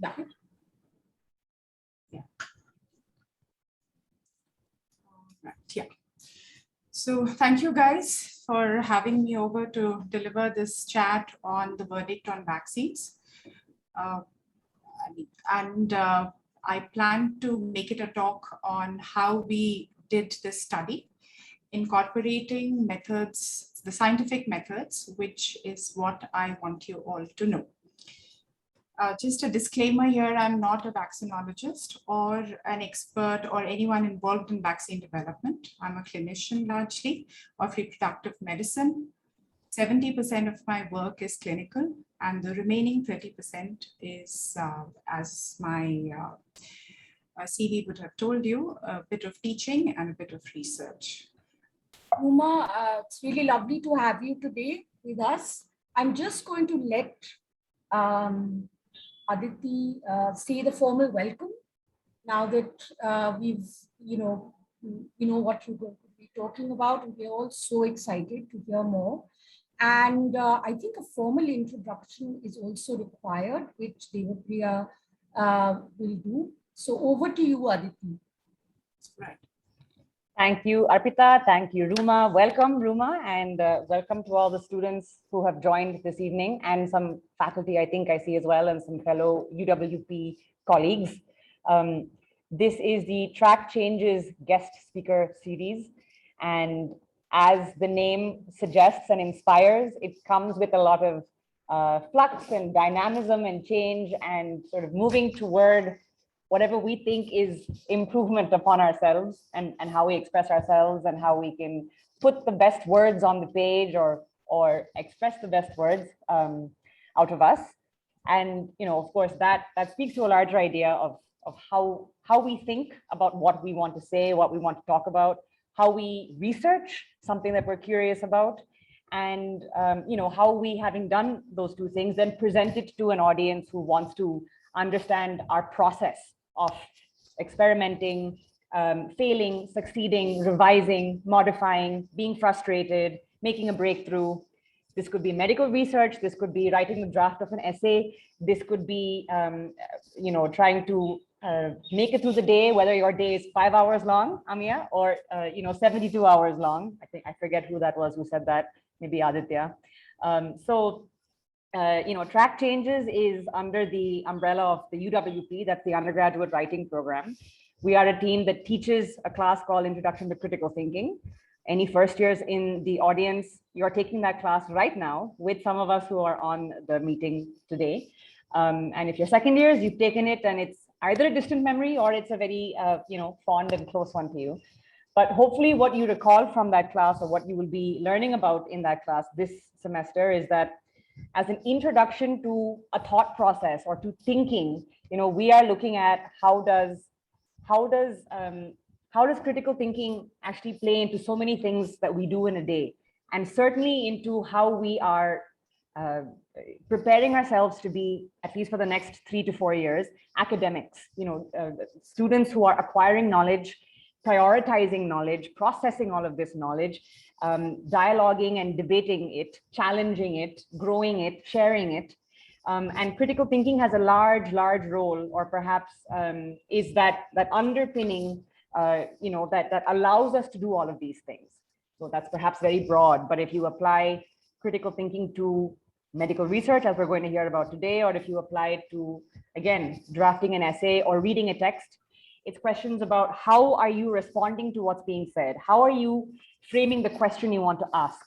Yeah. Yeah. Right. Yeah. So thank you guys for having me over to deliver this chat on the verdict on vaccines. I plan to make it a talk on how we did this study, incorporating methods, the scientific methods, which is what I want you all to know. Just a disclaimer here, I'm not a vaccinologist or an expert or anyone involved in vaccine development. I'm a clinician largely of reproductive medicine. 70% of my work is clinical, and the remaining 30% is, as my CV would have told you, a bit of teaching and a bit of research. Ruma, it's really lovely to have you today with us. I'm just going to let Aditi say the formal welcome now that we've, you know what you're going to be talking about, and we're all so excited to hear more. And I think a formal introduction is also required, which Devapriya will do. So over to you, Aditi. Right. Thank you, Arpita. Thank you, Ruma. Welcome, Ruma, and welcome to all the students who have joined this evening, and some faculty I think I see as well, and some fellow UWP colleagues. This is the Track Changes guest speaker series, and as the name suggests and inspires, it comes with a lot of flux and dynamism and change and sort of moving toward whatever we think is improvement upon ourselves and how we express ourselves and how we can put the best words on the page or express the best words out of us. And, of course, that speaks to a larger idea of how we think about what we want to say, what we want to talk about, how we research something that we're curious about, and how we, having done those two things, then present it to an audience who wants to understand our process of experimenting, failing, succeeding, revising, modifying, being frustrated, making a breakthrough. This could be medical research. This could be writing the draft of an essay. This could be, trying to make it through the day, whether your day is 5 hours long, Amia, or 72 hours long. I forget who that was who said that, maybe Aditya. Track Changes is under the umbrella of the UWP, that's the Undergraduate Writing Programme. We are a team that teaches a class called Introduction to Critical Thinking. Any first years in the audience, you're taking that class right now with some of us who are on the meeting today. And if you're second years, you've taken it and it's either a distant memory or it's a very, fond and close one to you. But hopefully what you recall from that class or what you will be learning about in that class this semester is that as an introduction to a thought process or to thinking, we are looking at how does critical thinking actually play into so many things that we do in a day, and certainly into how we are preparing ourselves to be, at least for the next 3 to 4 years, academics, students who are acquiring knowledge, prioritizing knowledge, processing all of this knowledge, dialoguing and debating it, challenging it, growing it, sharing it. And critical thinking has a large role, or perhaps is that underpinning, that allows us to do all of these things. So that's perhaps very broad, but if you apply critical thinking to medical research, as we're going to hear about today, or if you apply it to, again, drafting an essay or reading a text, it's questions about how are you responding to what's being said? How are you framing the question you want to ask?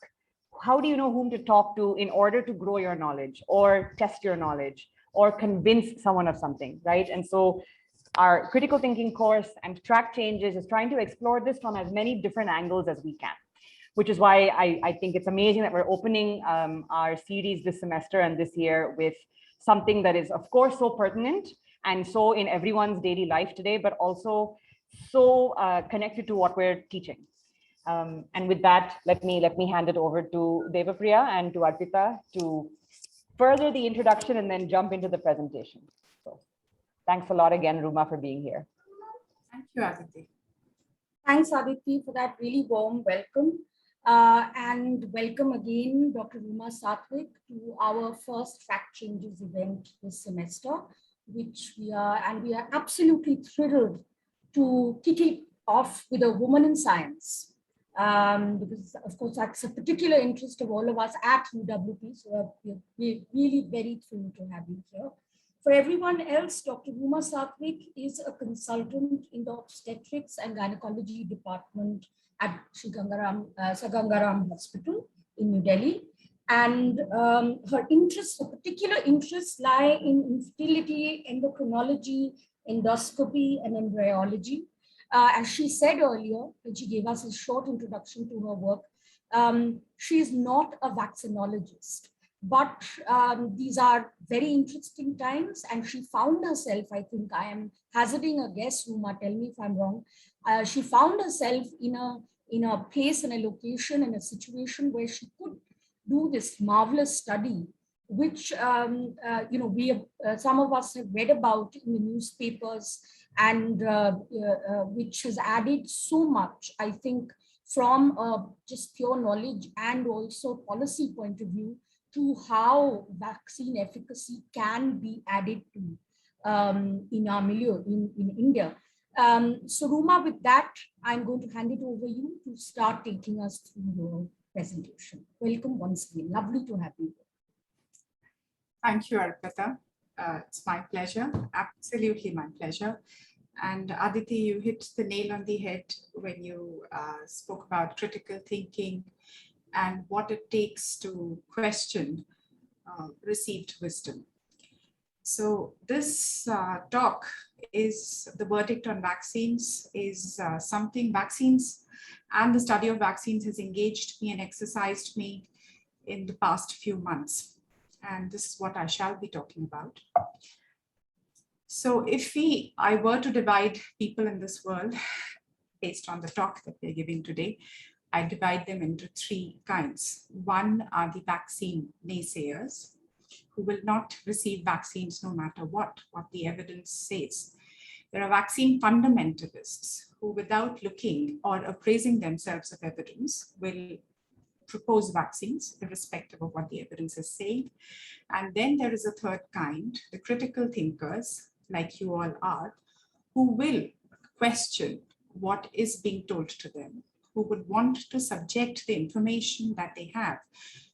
How do you know whom to talk to in order to grow your knowledge or test your knowledge or convince someone of something, right? And so our critical thinking course and Track Changes is trying to explore this from as many different angles as we can, which is why I think it's amazing that we're opening our series this semester and this year with something that is, of course, so pertinent and so in everyone's daily life today, but also so connected to what we're teaching. And with that, let me hand it over to Devapriya and to Arpita to further the introduction and then jump into the presentation. So thanks a lot again, Ruma, for being here. Thank you, Aditi. Thanks, Aditi, for that really warm welcome. And welcome again, Dr. Ruma Satwik, to our first Track Changes event this semester. which we are absolutely thrilled to kick it off with a woman in science. Because of course that's a particular interest of all of us at UWP. So we're really very thrilled to have you here. For everyone else, Dr. Ruma Satwik is a consultant in the obstetrics and gynecology department at Gangaram Hospital in New Delhi. And her particular interests lie in infertility, endocrinology, endoscopy, and embryology. As she said earlier, when she gave us a short introduction to her work, she is not a vaccinologist, but these are very interesting times. And she found herself, I think I am hazarding a guess, Ruma, tell me if I'm wrong. She found herself in a place, in a location, in a situation where she could do this marvelous study, which some of us have read about in the newspapers, and which has added so much, I think, from just pure knowledge and also policy point of view, to how vaccine efficacy can be added to in our milieu in India. So Ruma, with that, I'm going to hand it over you to start taking us through your presentation. Welcome once again. Lovely to have you. Thank you, Arpita. It's my pleasure. Absolutely my pleasure. And Aditi, you hit the nail on the head when you spoke about critical thinking and what it takes to question received wisdom. So this talk is the verdict on vaccines, is something vaccines and the study of vaccines has engaged me and exercised me in the past few months. And this is what I shall be talking about. So if I were to divide people in this world based on the talk that we're giving today, I divide them into three kinds. One are the vaccine naysayers, who will not receive vaccines no matter what the evidence says. There are vaccine fundamentalists who, without looking or appraising themselves of evidence, will propose vaccines irrespective of what the evidence is saying. And then there is a third kind, the critical thinkers, like you all are, who will question what is being told to them, who would want to subject the information that they have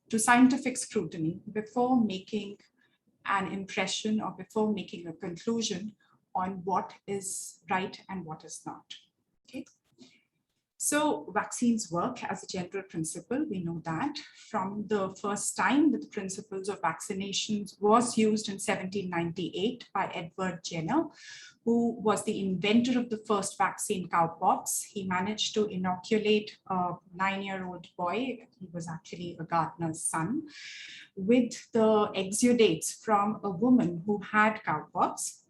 to scientific scrutiny before making an impression or before making a conclusion on what is right and what is not. Okay. So vaccines work as a general principle. We know that from the first time that the principles of vaccinations was used in 1798 by Edward Jenner, who was the inventor of the first vaccine, cowpox. He managed to inoculate a 9-year-old boy, he was actually a gardener's son, with the exudates from a woman who had cowpox.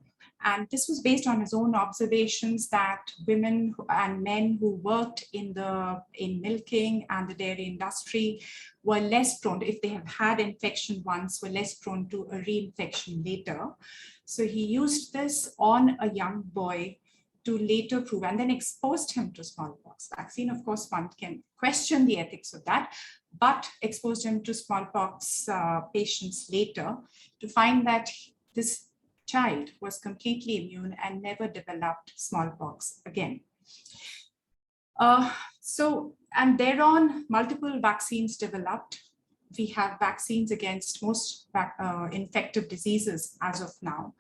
And this was based on his own observations that women and men who worked in milking and the dairy industry were less prone, if they have had infection once, were less prone to a reinfection later. So he used this on a young boy to later prove, and then exposed him to smallpox vaccine. Of course, one can question the ethics of that, but exposed him to smallpox patients later to find that this child was completely immune and never developed smallpox again. And thereon, multiple vaccines developed. We have vaccines against most infective diseases as of now.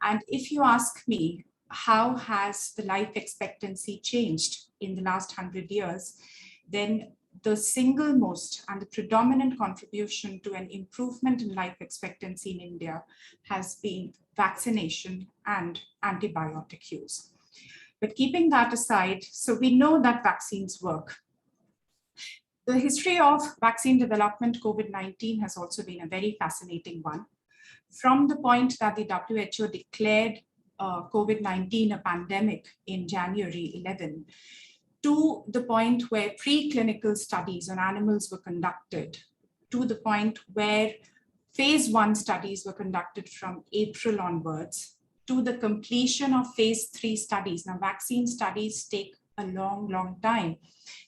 And if you ask me, how has the life expectancy changed in the last 100 years, then the single most and the predominant contribution to an improvement in life expectancy in India has been vaccination and antibiotic use. But keeping that aside, so we know that vaccines work. The history of vaccine development, COVID-19, has also been a very fascinating one. From the point that the WHO declared COVID-19 a pandemic in January 11, to the point where preclinical studies on animals were conducted, to the point where phase 1 studies were conducted from April onwards, to the completion of phase 3 studies. Now, vaccine studies take a long, long time.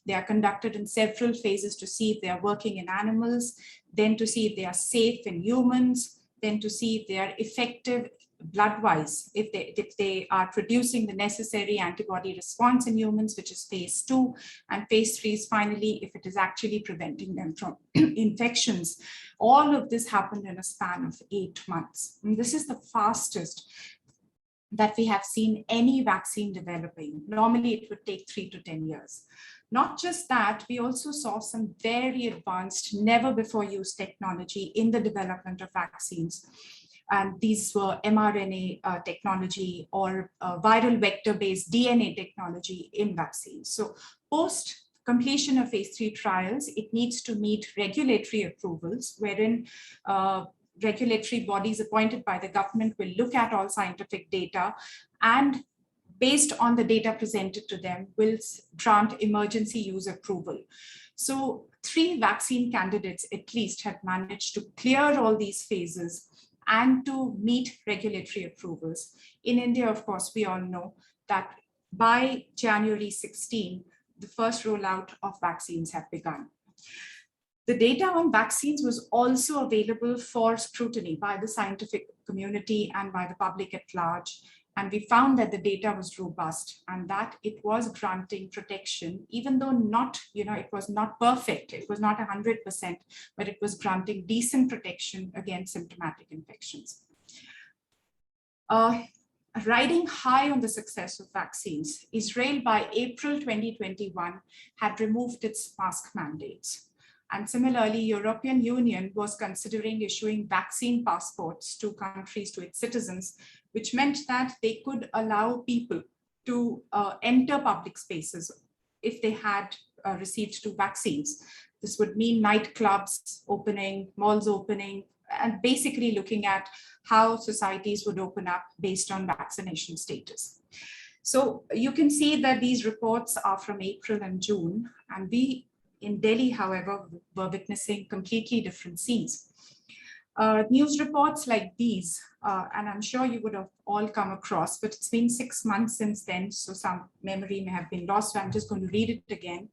They are conducted in several phases to see if they are working in animals, then to see if they are safe in humans, then to see if they are effective blood-wise, if they are producing the necessary antibody response in humans, which is phase 2, and phase 3 is finally if it is actually preventing them from infections. All of this happened in a span of 8 months. And this is the fastest that we have seen any vaccine developing. Normally, it would take 3 to 10 years. Not just that, we also saw some very advanced, never before used technology in the development of vaccines. And these were mRNA technology or viral vector-based DNA technology in vaccines. So post completion of phase 3 trials, it needs to meet regulatory approvals, wherein regulatory bodies appointed by the government will look at all scientific data and based on the data presented to them will grant emergency use approval. So 3 vaccine candidates at least had managed to clear all these phases and to meet regulatory approvals. In India, of course, we all know that by January 16, the first rollout of vaccines have begun. The data on vaccines was also available for scrutiny by the scientific community and by the public at large. And we found that the data was robust and that it was granting protection, even though not, it was not perfect. It was not 100%, but it was granting decent protection against symptomatic infections. Riding high on the success of vaccines, Israel by April 2021 had removed its mask mandates. And similarly, European Union was considering issuing vaccine passports to countries, to its citizens, which meant that they could allow people to enter public spaces if they had received 2 vaccines. This would mean nightclubs opening, malls opening, and basically looking at how societies would open up based on vaccination status. So you can see that these reports are from April and June, and we in Delhi, however, were witnessing completely different scenes. News reports like these, and I'm sure you would have all come across, but it's been 6 months since then, so some memory may have been lost, so I'm just going to read it again,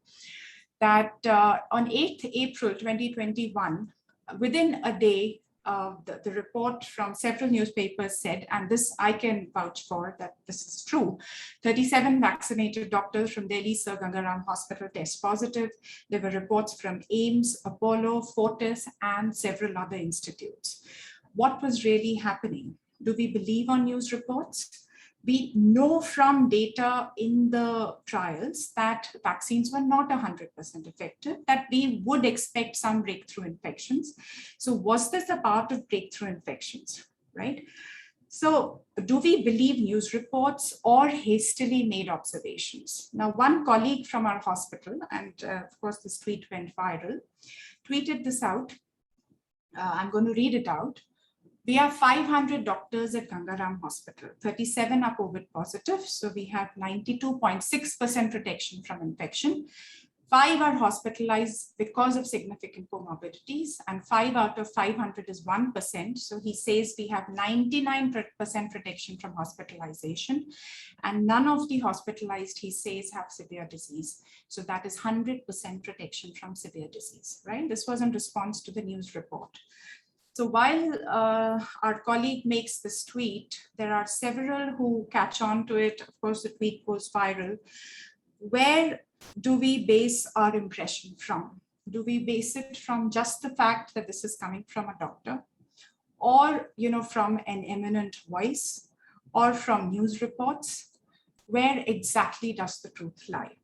that on 8th April 2021, within a day, the report from several newspapers said, and this I can vouch for that this is true, 37 vaccinated doctors from Delhi's Ganga Ram Hospital test positive. There were reports from AIIMS, Apollo, Fortis, and several other institutes. What was really happening? Do we believe on news reports? We know from data in the trials that vaccines were not 100% effective, that we would expect some breakthrough infections. So was this a part of breakthrough infections, right? So do we believe news reports or hastily made observations? Now, one colleague from our hospital, and of course this tweet went viral, tweeted this out. I'm going to read it out. We have 500 doctors at Gangaram Hospital. 37 are COVID positive. So we have 92.6% protection from infection. 5 are hospitalized because of significant comorbidities, and 5 out of 500 is 1%. So he says we have 99% protection from hospitalization, and none of the hospitalized, he says, have severe disease. So that is 100% protection from severe disease, right? This was in response to the news report. So while our colleague makes this tweet, there are several who catch on to it. Of course, the tweet goes viral. Where do we base our impression from? Do we base it from just the fact that this is coming from a doctor, or from an eminent voice, or from news reports? Where exactly does the truth lie?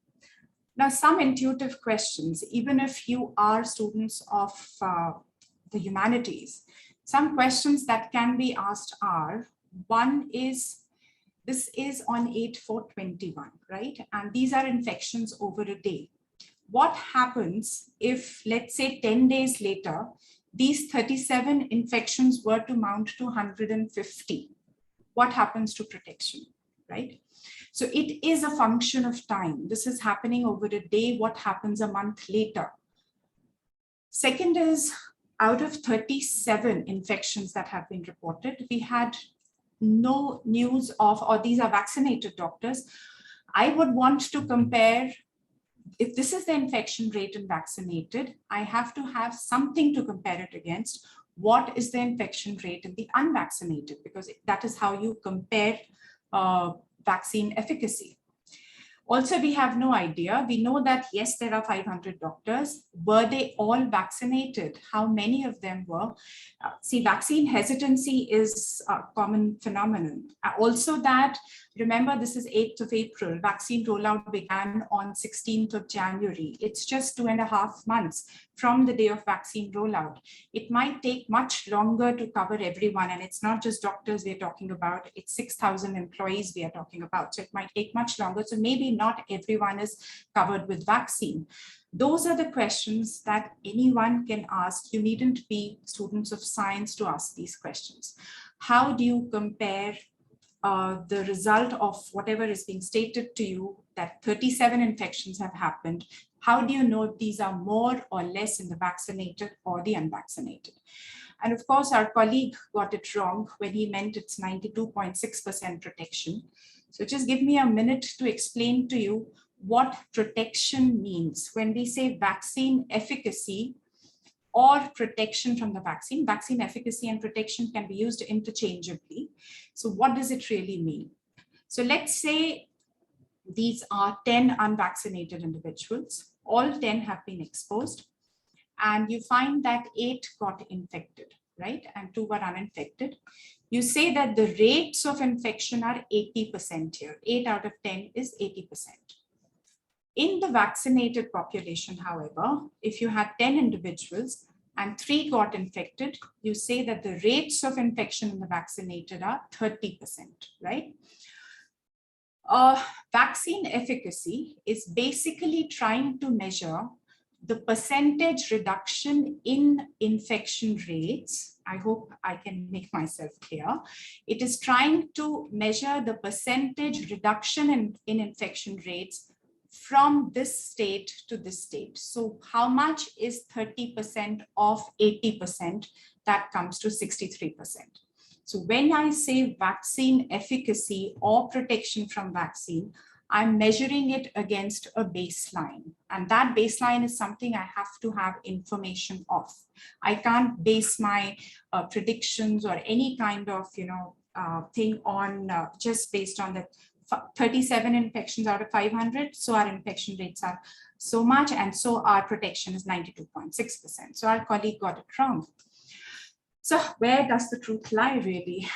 Now, some intuitive questions, even if you are students of the humanities, some questions that can be asked are, one is, this is on 8/4/21, right? And these are infections over a day. What happens if, let's say, 10 days later, these 37 infections were to mount to 150? What happens to protection, right? So it is a function of time. This is happening over a day. What happens a month later? Second is, out of 37 infections that have been reported, we had no news of, or these are vaccinated doctors. I would want to compare, if this is the infection rate in vaccinated, I have to have something to compare it against. what is the infection rate in the unvaccinated, because that is how you compare vaccine efficacy. Also, we have no idea. We know that, yes, there are 500 doctors. Were they all vaccinated? How many of them were? See, vaccine hesitancy is a common phenomenon. Also that, remember, this is 8th of April. Vaccine rollout began on 16th of January. It's just 2.5 months from the day of vaccine rollout. It might take much longer to cover everyone. And it's not just doctors we're talking about. It's 6,000 employees we are talking about. So it might take much longer. So maybe not everyone is covered with vaccine. Those are the questions that anyone can ask. You needn't be students of science to ask these questions. How do you compare the result of whatever is being stated to you, that 37 infections have happened? How do you know if these are more or less in the vaccinated or the unvaccinated? And of course, our colleague got it wrong when he meant it's 92.6% protection. So just give me a minute to explain to you what protection means. When we say vaccine efficacy or protection from the vaccine, vaccine efficacy and protection can be used interchangeably. So what does it really mean? So let's say these are 10 unvaccinated individuals. All 10 have been exposed, and you find that 8 got infected, right? And 2 were uninfected. You say that the rates of infection are 80% here. 8 out of 10 is 80%. In the vaccinated population, however, if you had 10 individuals and 3 got infected, you say that the rates of infection in the vaccinated are 30%, right? Vaccine efficacy is basically trying to measure the percentage reduction in infection rates. I hope I can make myself clear. It is trying to measure the percentage reduction in infection rates from this state to this state. So how much is 30% of 80%? That comes to 63%. So when I say vaccine efficacy or protection from vaccine, I'm measuring it against a baseline. And that baseline is something I have to have information of. I can't base my predictions or any kind of thing on just based on the 37 infections out of 500. So our infection rates are so much, and so our protection is 92.6%. So our colleague got it wrong. So where does the truth lie really?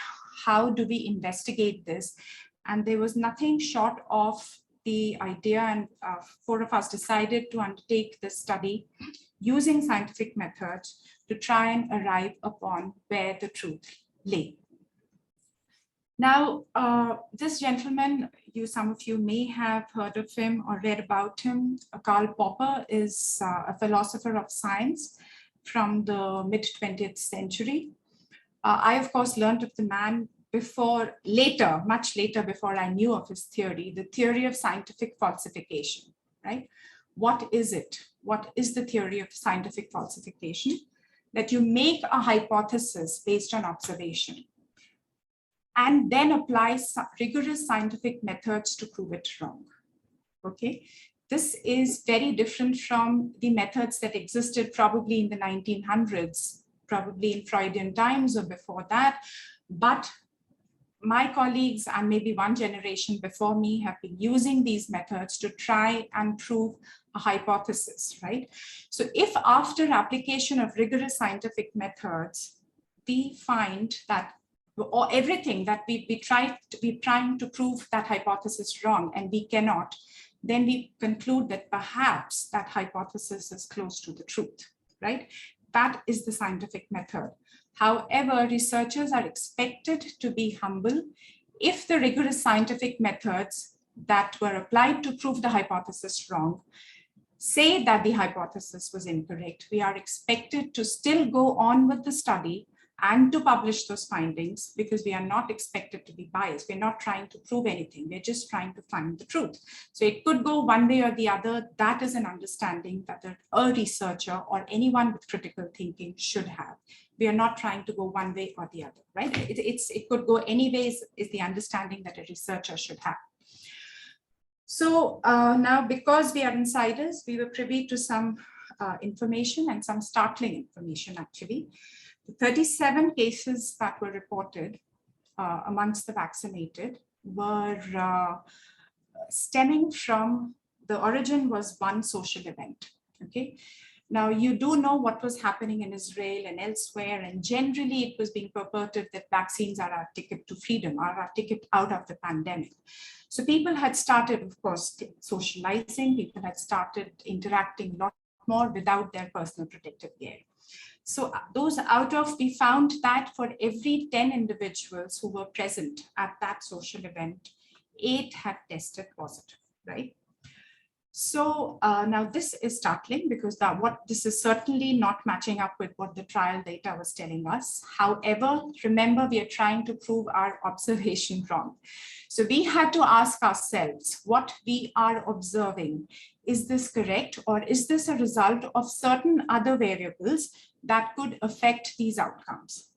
How do we investigate this? And there was nothing short of the idea, and 4 of us decided to undertake this study using scientific methods to try and arrive upon where the truth lay. Now, this gentleman, some of you may have heard of him or read about him. Karl Popper is a philosopher of science from the mid-20th century. I, of course, learned of the man much later before I knew of his theory, the theory of scientific falsification, right? What is it? What is the theory of scientific falsification? That you make a hypothesis based on observation and then apply rigorous scientific methods to prove it wrong, okay? This is very different from the methods that existed probably in the 1900s, probably in Freudian times or before that. But my colleagues and maybe one generation before me have been using these methods to try and prove a hypothesis, right? So if after application of rigorous scientific methods, we find that or everything that we're trying to prove that hypothesis wrong and we cannot, then we conclude that perhaps that hypothesis is close to the truth, right? That is the scientific method. However, researchers are expected to be humble. If the rigorous scientific methods that were applied to prove the hypothesis wrong say that the hypothesis was incorrect, we are expected to still go on with the study and to publish those findings, because we are not expected to be biased. We're not trying to prove anything. We're just trying to find the truth. So it could go one way or the other. That is an understanding that a researcher or anyone with critical thinking should have. We are not trying to go one way or the other, right? It could go any ways is the understanding that a researcher should have. So now, because we are insiders, we were privy to some information and some startling information actually. The 37 cases that were reported amongst the vaccinated were stemming from, the origin was one social event, okay? Now, you do know what was happening in Israel and elsewhere, and generally it was being purported that vaccines are our ticket to freedom, are our ticket out of the pandemic. So people had started, of course, socializing, people had started interacting a lot more without their personal protective gear. So we found that for every 10 individuals who were present at that social event, 8 had tested positive, right? So now this is startling because this is certainly not matching up with what the trial data was telling us. However, remember, we are trying to prove our observation wrong. So we had to ask ourselves what we are observing. Is this correct, or is this a result of certain other variables that could affect these outcomes?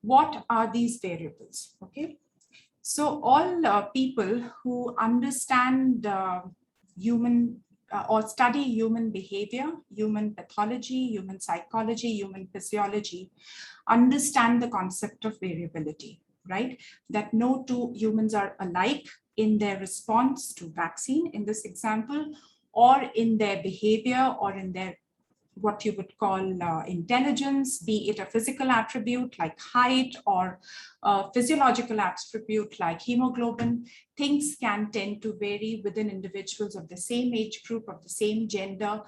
What are these variables? Okay. So all people who understand human or study human behavior, human pathology, human psychology, human physiology, understand the concept of variability, right? That no two humans are alike in their response to vaccine in this example, or in their behavior, or in their what you would call intelligence, be it a physical attribute like height, or a physiological attribute like hemoglobin. Things can tend to vary within individuals of the same age group, of the same gender.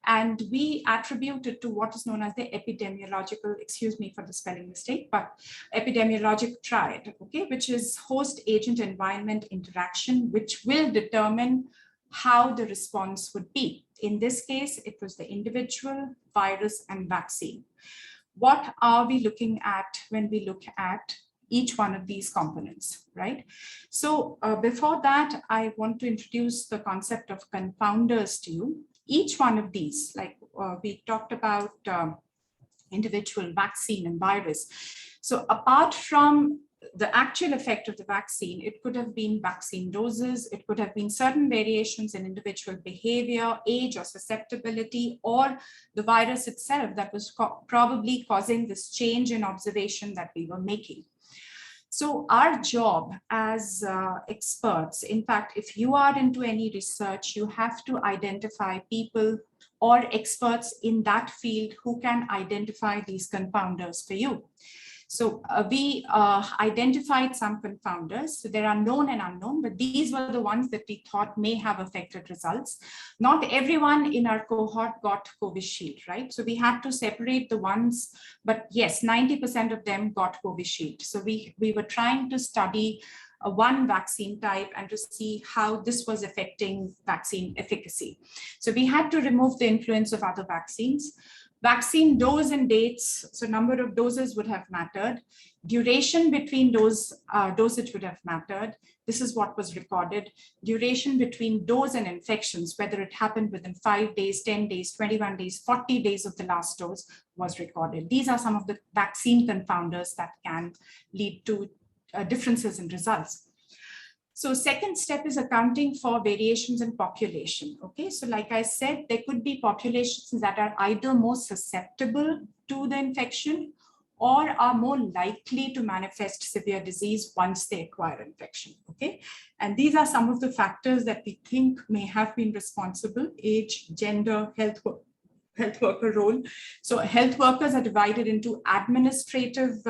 And we attribute it to what is known as the epidemiological, excuse me for the spelling mistake, but epidemiologic triad, okay, which is host agent environment interaction, which will determine how the response would be. In this case, it was the individual, virus, and vaccine. What are we looking at when we look at each one of these components, right? So before that, I want to introduce the concept of confounders to you. Each one of these, like we talked about individual, vaccine, and virus. So apart from the actual effect of the vaccine, it could have been vaccine doses, it could have been certain variations in individual behavior, age, or susceptibility, or the virus itself that was probably causing this change in observation that we were making. So our job as experts, in fact, if you are into any research, you have to identify people or experts in that field who can identify these confounders for you. So we identified some confounders. So there are known and unknown, but these were the ones that we thought may have affected results. Not everyone in our cohort got Covishield, right? So we had to separate the ones, but yes, 90% of them got Covishield. So we were trying to study one vaccine type and to see how this was affecting vaccine efficacy. So we had to remove the influence of other vaccines. Vaccine dose and dates, so number of doses would have mattered. Duration between dosage would have mattered. This is what was recorded. Duration between dose and infections, whether it happened within 5 days, 10 days, 21 days, 40 days of the last dose was recorded. These are some of the vaccine confounders that can lead to differences in results. So second step is accounting for variations in population. Okay, so like I said, there could be populations that are either more susceptible to the infection or are more likely to manifest severe disease once they acquire infection. Okay, and these are some of the factors that we think may have been responsible: age, gender, health worker role. So health workers are divided into administrative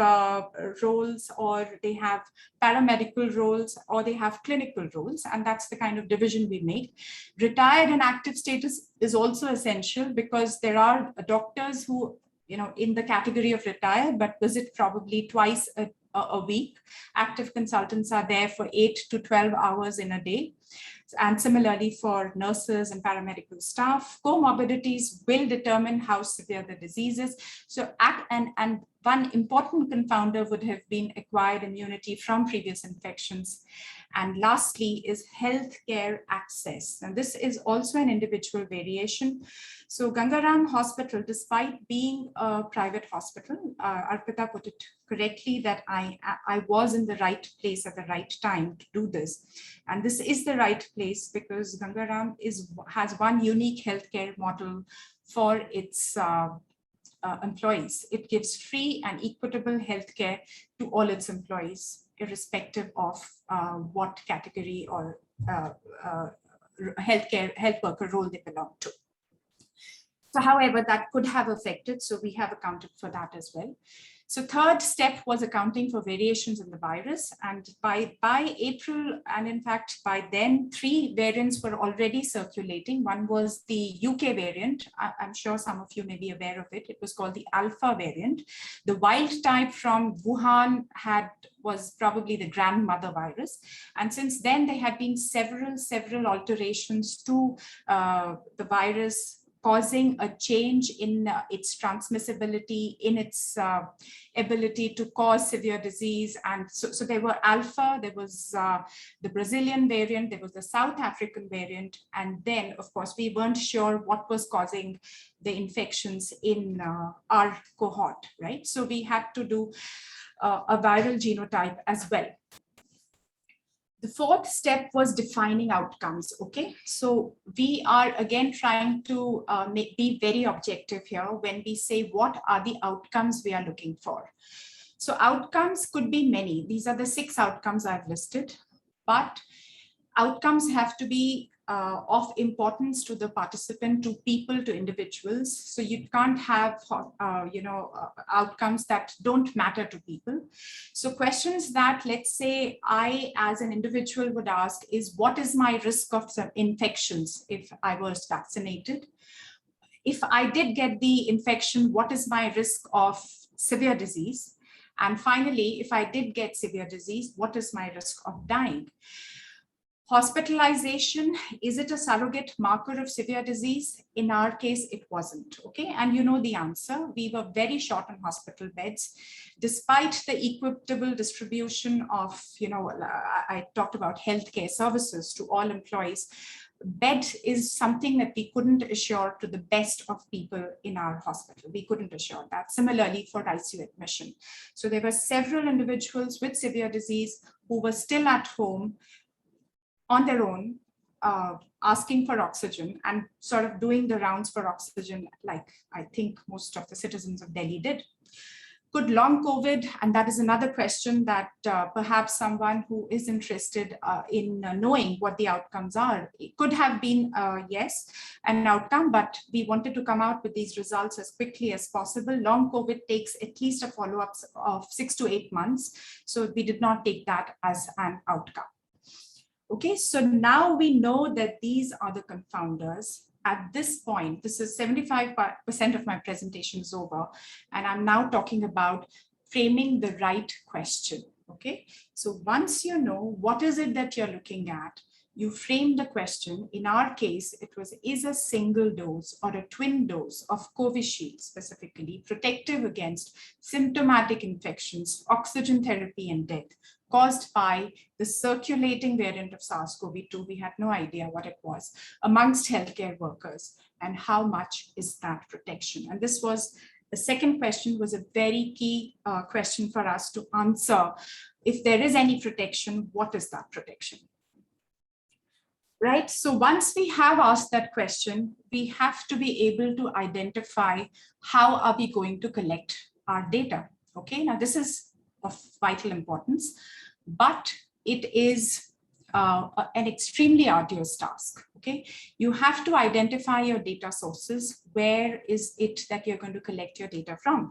roles, or they have paramedical roles, or they have clinical roles, and that's the kind of division we make. Retired and active status is also essential because there are doctors who, you know, in the category of retired, but visit probably twice a week. Active consultants are there for 8 to 12 hours in a day. And similarly for nurses and paramedical staff, comorbidities will determine how severe the disease is. So and one important confounder would have been acquired immunity from previous infections. And lastly is healthcare access. And this is also an individual variation. So Gangaram Hospital, despite being a private hospital, Arpita put it correctly that I was in the right place at the right time to do this. And this is the right place because Gangaram has one unique healthcare model for its employees. It gives free and equitable healthcare to all its employees, irrespective of what category or health worker role they belong to. So, however, that could have affected, so we have accounted for that as well. So third step was accounting for variations in the virus. And by April, and in fact, by then, 3 variants were already circulating. One was the UK variant. I'm sure some of you may be aware of it. It was called the Alpha variant. The wild type from Wuhan was probably the grandmother virus. And since then, there had been several alterations to the virus, causing a change in its transmissibility, in its ability to cause severe disease. And so there were Alpha, there was the Brazilian variant, there was the South African variant, and then, of course, we weren't sure what was causing the infections in our cohort, right? So we had to do a viral genotype as well. The fourth step was defining outcomes, okay? So we are again trying to be very objective here when we say what are the outcomes we are looking for. So outcomes could be many. These are the 6 outcomes I've listed, but outcomes have to be of importance to the participant, to people, to individuals. So you can't have, outcomes that don't matter to people. So questions that, let's say, I as an individual would ask is, what is my risk of some infections if I was vaccinated? If I did get the infection, what is my risk of severe disease? And finally, if I did get severe disease, what is my risk of dying? Hospitalization, is it a surrogate marker of severe disease? In our case, it wasn't, okay? And you know the answer. We were very short on hospital beds. Despite the equitable distribution of, I talked about healthcare services to all employees, bed is something that we couldn't assure to the best of people in our hospital. We couldn't assure that. Similarly for ICU admission. So there were several individuals with severe disease who were still at home on their own, asking for oxygen and sort of doing the rounds for oxygen, like I think most of the citizens of Delhi did. Could long COVID, and that is another question that perhaps someone who is interested in knowing what the outcomes are, it could have been, yes, an outcome, but we wanted to come out with these results as quickly as possible. Long COVID takes at least a follow-up of 6 to 8 months. So we did not take that as an outcome. Okay, so now we know that these are the confounders. At this point, this is 75% of my presentation is over, and I'm now talking about framing the right question, okay? So once you know what is it that you're looking at, you frame the question. In our case, it was, is a single dose or a twin dose of Covishield specifically protective against symptomatic infections, oxygen therapy, and death caused by the circulating variant of SARS-CoV-2, we had no idea what it was, amongst healthcare workers, and how much is that protection? And this was, the second question was a very key question for us to answer. If there is any protection, what is that protection? Right, so once we have asked that question, we have to be able to identify how are we going to collect our data. Okay, now this is of vital importance, but it is an extremely arduous task. Okay, you have to identify your data sources. Where is it that you're going to collect your data from?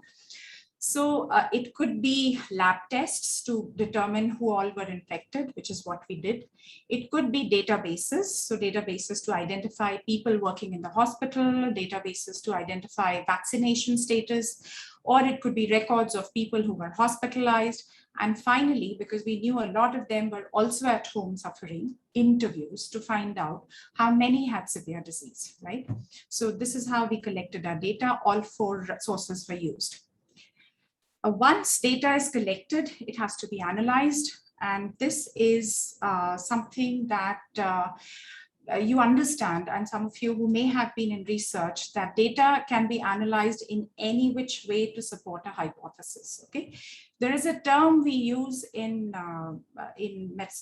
So it could be lab tests to determine who all were infected, which is what we did. It could be databases, so databases to identify people working in the hospital, databases to identify vaccination status, or it could be records of people who were hospitalized. And finally, because we knew a lot of them were also at home suffering, interviews to find out how many had severe disease, right? So this is how we collected our data. All 4 sources were used. Once data is collected, it has to be analyzed. And this is something that you understand, and some of you who may have been in research, that data can be analyzed in any which way to support a hypothesis. Okay, there is a term we use in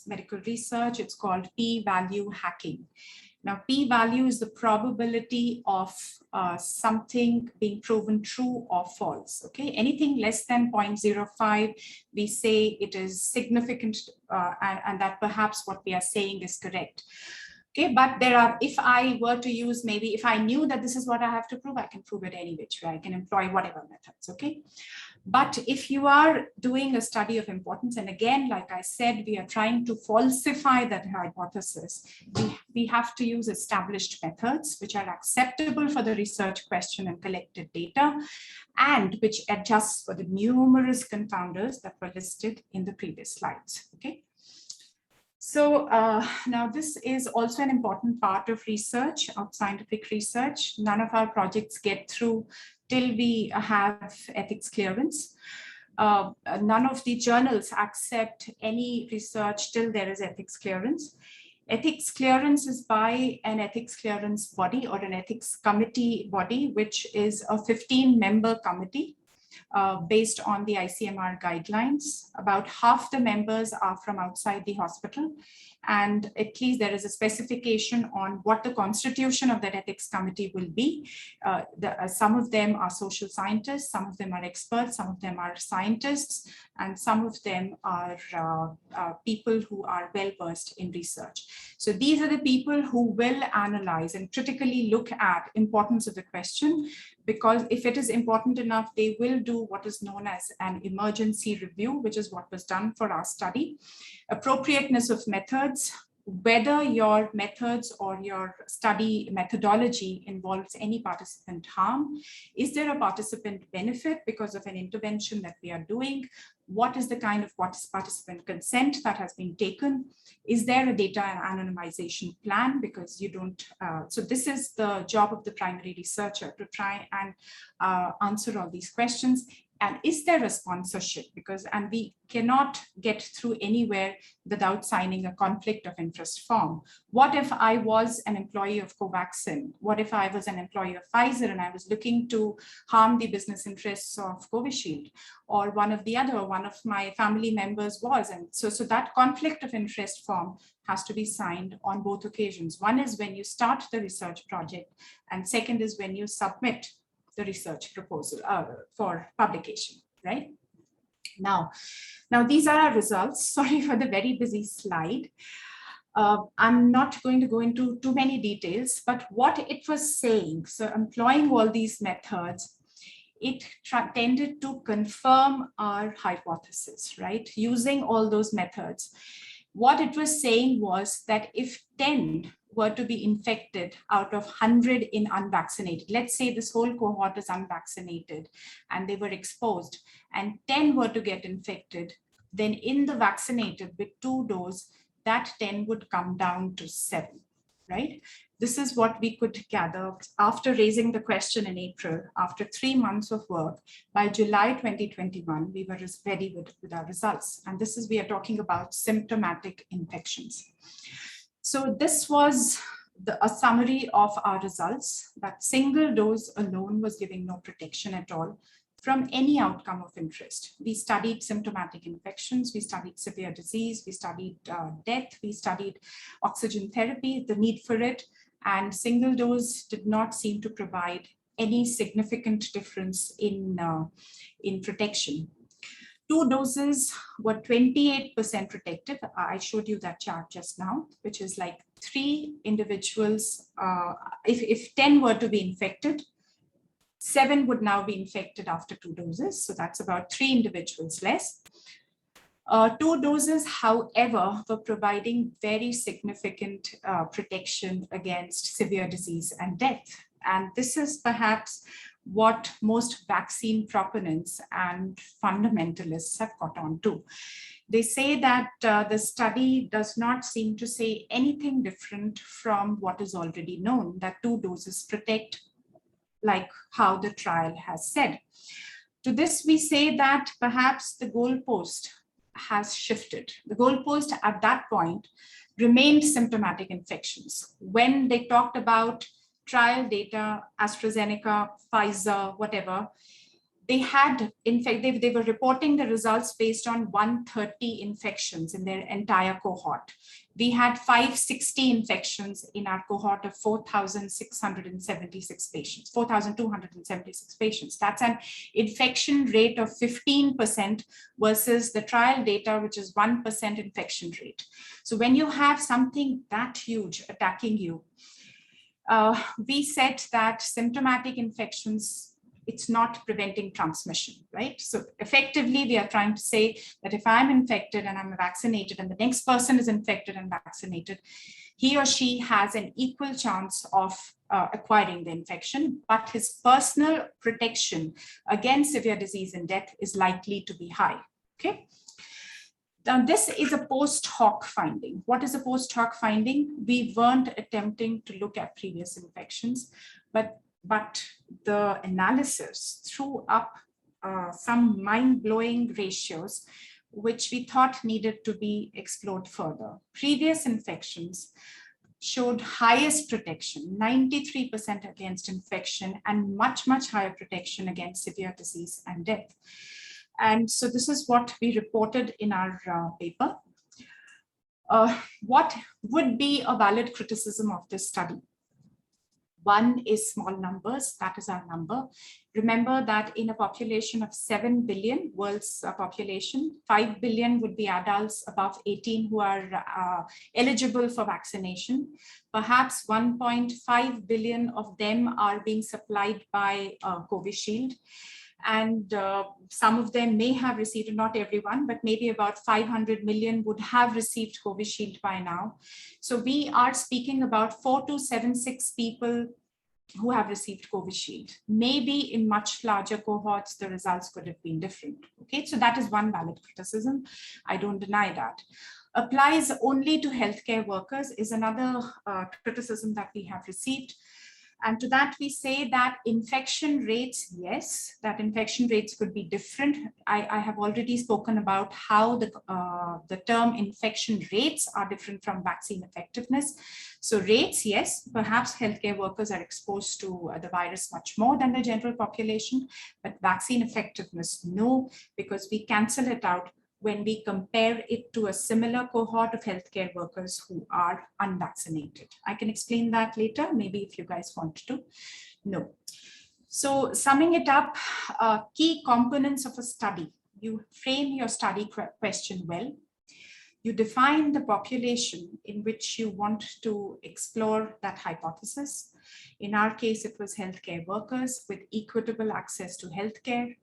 medical research. It's called p-value hacking. Now, p-value is the probability of something being proven true or false. Okay, anything less than 0.05, we say it is significant, and that perhaps what we are saying is correct. Okay, but there are, if I were to use, maybe if I knew that this is what I have to prove, I can prove it any which way. I can employ whatever methods. Okay. But if you are doing a study of importance, and again, like I said, we are trying to falsify that hypothesis, we have to use established methods which are acceptable for the research question and collected data, and which adjusts for the numerous confounders that were listed in the previous slides. Okay. So now this is also an important part of research, of scientific research. None of our projects get through till we have ethics clearance. None of the journals accept any research till there is ethics clearance. Ethics clearance is by an ethics clearance body or an ethics committee body, which is a 15-member committee. Based on the ICMR guidelines. About half the members are from outside the hospital, and at least there is a specification on what the constitution of that ethics committee will be. Some of them are social scientists, some of them are experts, some of them are scientists, and some of them are people who are well versed in research. So these are the people who will analyze and critically look at importance of the question, because if it is important enough, they will do what is known as an emergency review, which is what was done for our study. Appropriateness of methods, whether your methods or your study methodology involves any participant harm. Is there a participant benefit because of an intervention that we are doing? What is the kind of participant consent that has been taken? Is there a data and anonymization plan? Because you don't, so this is the job of the primary researcher to try and answer all these questions. And is there a sponsorship? Because, and we cannot get through anywhere without signing a conflict of interest form. What if I was an employee of Covaxin? What if I was an employee of Pfizer and I was looking to harm the business interests of Covishield? Or one of the other, one of my family members was. And so that conflict of interest form has to be signed on both occasions. One is when you start the research project, and second is when you submit the research proposal for publication, right? Now these are our results. Sorry for the very busy slide. I'm not going to go into too many details, but what it was saying, so employing all these methods, it tended to confirm our hypothesis, right? Using all those methods. What it was saying was that if 10 were to be infected out of 100 in unvaccinated, let's say this whole cohort is unvaccinated and they were exposed, and 10 were to get infected, then in the vaccinated with 2 doses, that 10 would come down to 7, right? This is what we could gather after raising the question in April. After 3 months of work, by July 2021, we were ready with our results. And this is, we are talking about symptomatic infections. So this was a summary of our results, that single dose alone was giving no protection at all from any outcome of interest. We studied symptomatic infections, we studied severe disease, we studied death, we studied oxygen therapy, the need for it, and single dose did not seem to provide any significant difference in protection. 2 doses were 28% protective. I showed you that chart just now, which is like 3 individuals. If 10 were to be infected, 7 would now be infected after 2 doses. So that's about 3 individuals less. 2 doses, however, were providing very significant protection against severe disease and death. And this is perhaps what most vaccine proponents and fundamentalists have caught on to. They say that the study does not seem to say anything different from what is already known, that 2 doses protect like how the trial has said. To this, we say that perhaps the goalpost has shifted. The goalpost at that point remained symptomatic infections. When they talked about trial data, AstraZeneca, Pfizer, whatever, they had, in fact, they were reporting the results based on 130 infections in their entire cohort. We had 560 infections in our cohort of 4,676 patients, 4,276 patients. That's an infection rate of 15% versus the trial data, which is 1% infection rate. So when you have something that huge attacking you, we said that symptomatic infections, it's not preventing transmission, right? So effectively, we are trying to say that if I'm infected and I'm vaccinated and the next person is infected and vaccinated, he or she has an equal chance of acquiring the infection, but his personal protection against severe disease and death is likely to be high, okay? Now, this is a post hoc finding. What is a post hoc finding? We weren't attempting to look at previous infections, but the analysis threw up some mind-blowing ratios, which we thought needed to be explored further. Previous infections showed highest protection, 93% against infection, and much, much higher protection against severe disease and death. And so this is what we reported in our paper. What would be a valid criticism of this study? One is small numbers, that is our number. Remember that in a population of 7 billion, world's population, 5 billion would be adults above 18 who are eligible for vaccination. Perhaps 1.5 billion of them are being supplied by Covishield. And some of them may have received, not everyone, but maybe about 500 million would have received Covishield by now. So we are speaking about 4276 people who have received Covishield. Maybe in much larger cohorts, the results could have been different. Okay, so that is one valid criticism. I don't deny that. Applies only to healthcare workers is another criticism that we have received. And to that, we say that infection rates, yes, that infection rates could be different. I have already spoken about how the term infection rates are different from vaccine effectiveness. So rates, yes, perhaps healthcare workers are exposed to the virus much more than the general population, but vaccine effectiveness, no, because we cancel it out when we compare it to a similar cohort of healthcare workers who are unvaccinated. I can explain that later, maybe if you guys want to. No. So summing it up, key components of a study. You frame your study question well. You define the population in which you want to explore that hypothesis. In our case, it was healthcare workers with equitable access to healthcare.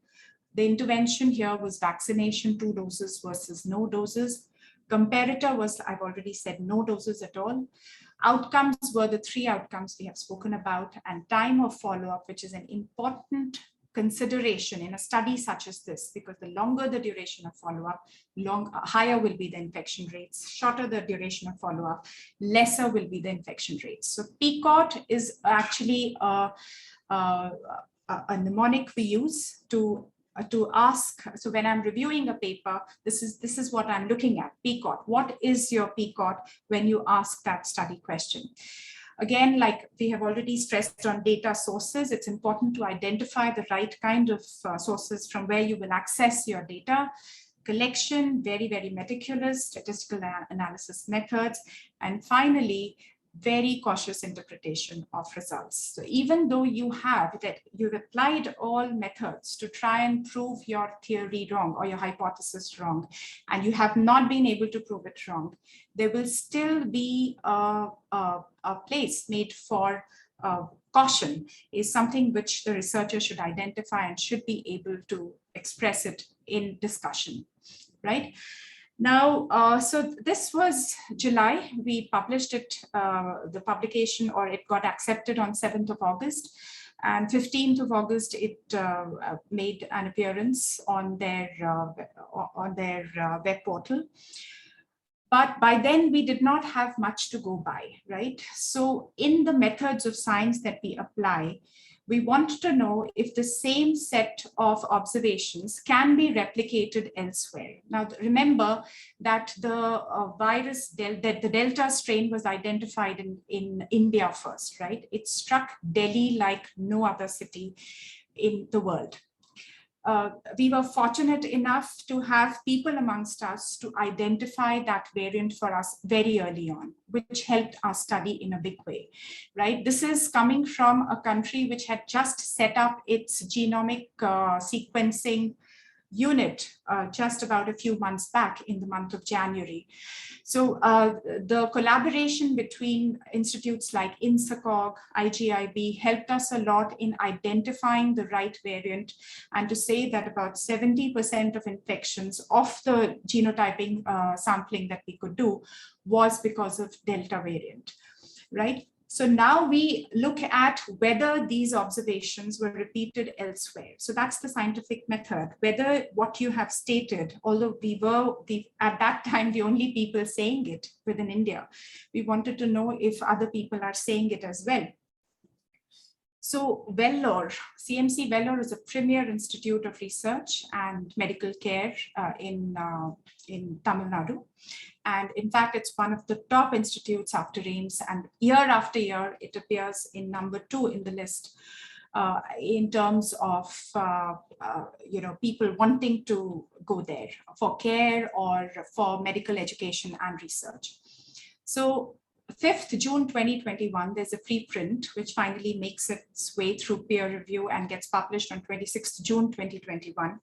The intervention here was vaccination, 2 doses versus no doses. Comparator was, I've already said, no doses at all. Outcomes were the 3 outcomes we have spoken about, and time of follow-up, which is an important consideration in a study such as this, because the longer the duration of follow-up, higher will be the infection rates. Shorter the duration of follow-up, lesser will be the infection rates. So PCOT is actually a mnemonic we use to ask. So when I'm reviewing a paper, this is what I'm looking at, PCOT. What is your PCOT when you ask that study question? Again, like we have already stressed on data sources, it's important to identify the right kind of sources from where you will access your data. Collection, very, very meticulous statistical analysis methods. And finally, very cautious interpretation of results. So even though you've applied all methods to try and prove your theory wrong or your hypothesis wrong, and you have not been able to prove it wrong, there will still be a place made for caution, is something which the researcher should identify and should be able to express it in discussion, right? Now, so this was July. We published it, the publication, or it got accepted on 7th of August. And 15th of August, it made an appearance on their web portal. But by then, we did not have much to go by, right? So in the methods of science that we apply, we want to know if the same set of observations can be replicated elsewhere. Now, remember that the the Delta strain was identified in India first, right? It struck Delhi like no other city in the world. we were fortunate enough to have people amongst us to identify that variant for us very early on, which helped our study in a big way, right? This is coming from a country which had just set up its genomic sequencing unit just about a few months back in the month of January. So the collaboration between institutes like INSACOG, IGIB helped us a lot in identifying the right variant, and to say that about 70% of infections of the genotyping sampling that we could do was because of Delta variant, right? So now we look at whether these observations were repeated elsewhere. So that's the scientific method, whether what you have stated, although we were at that time the only people saying it within India, we wanted to know if other people are saying it as well. So Vellore, CMC Vellore is a premier institute of research and medical care in Tamil Nadu. And in fact, it's one of the top institutes after AIIMS, and year after year, it appears in number 2 in the list in terms of people wanting to go there for care or for medical education and research. So 5th June 2021, there's a preprint which finally makes its way through peer review and gets published on 26th June 2021.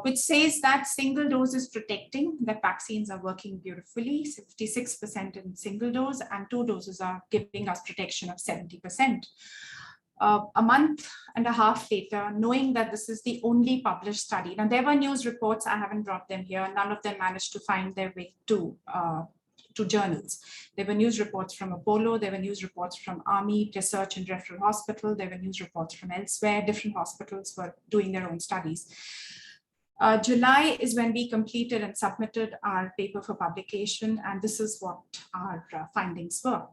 Which says that single dose is protecting, that vaccines are working beautifully, 56% in single dose, and 2 doses are giving us protection of 70%. A month and a half later, knowing that this is the only published study. Now, there were news reports, I haven't brought them here, none of them managed to find their way to journals. There were news reports from Apollo, there were news reports from Army Research and Referral Hospital, there were news reports from elsewhere, different hospitals were doing their own studies. July is when we completed and submitted our paper for publication, and this is what our findings were.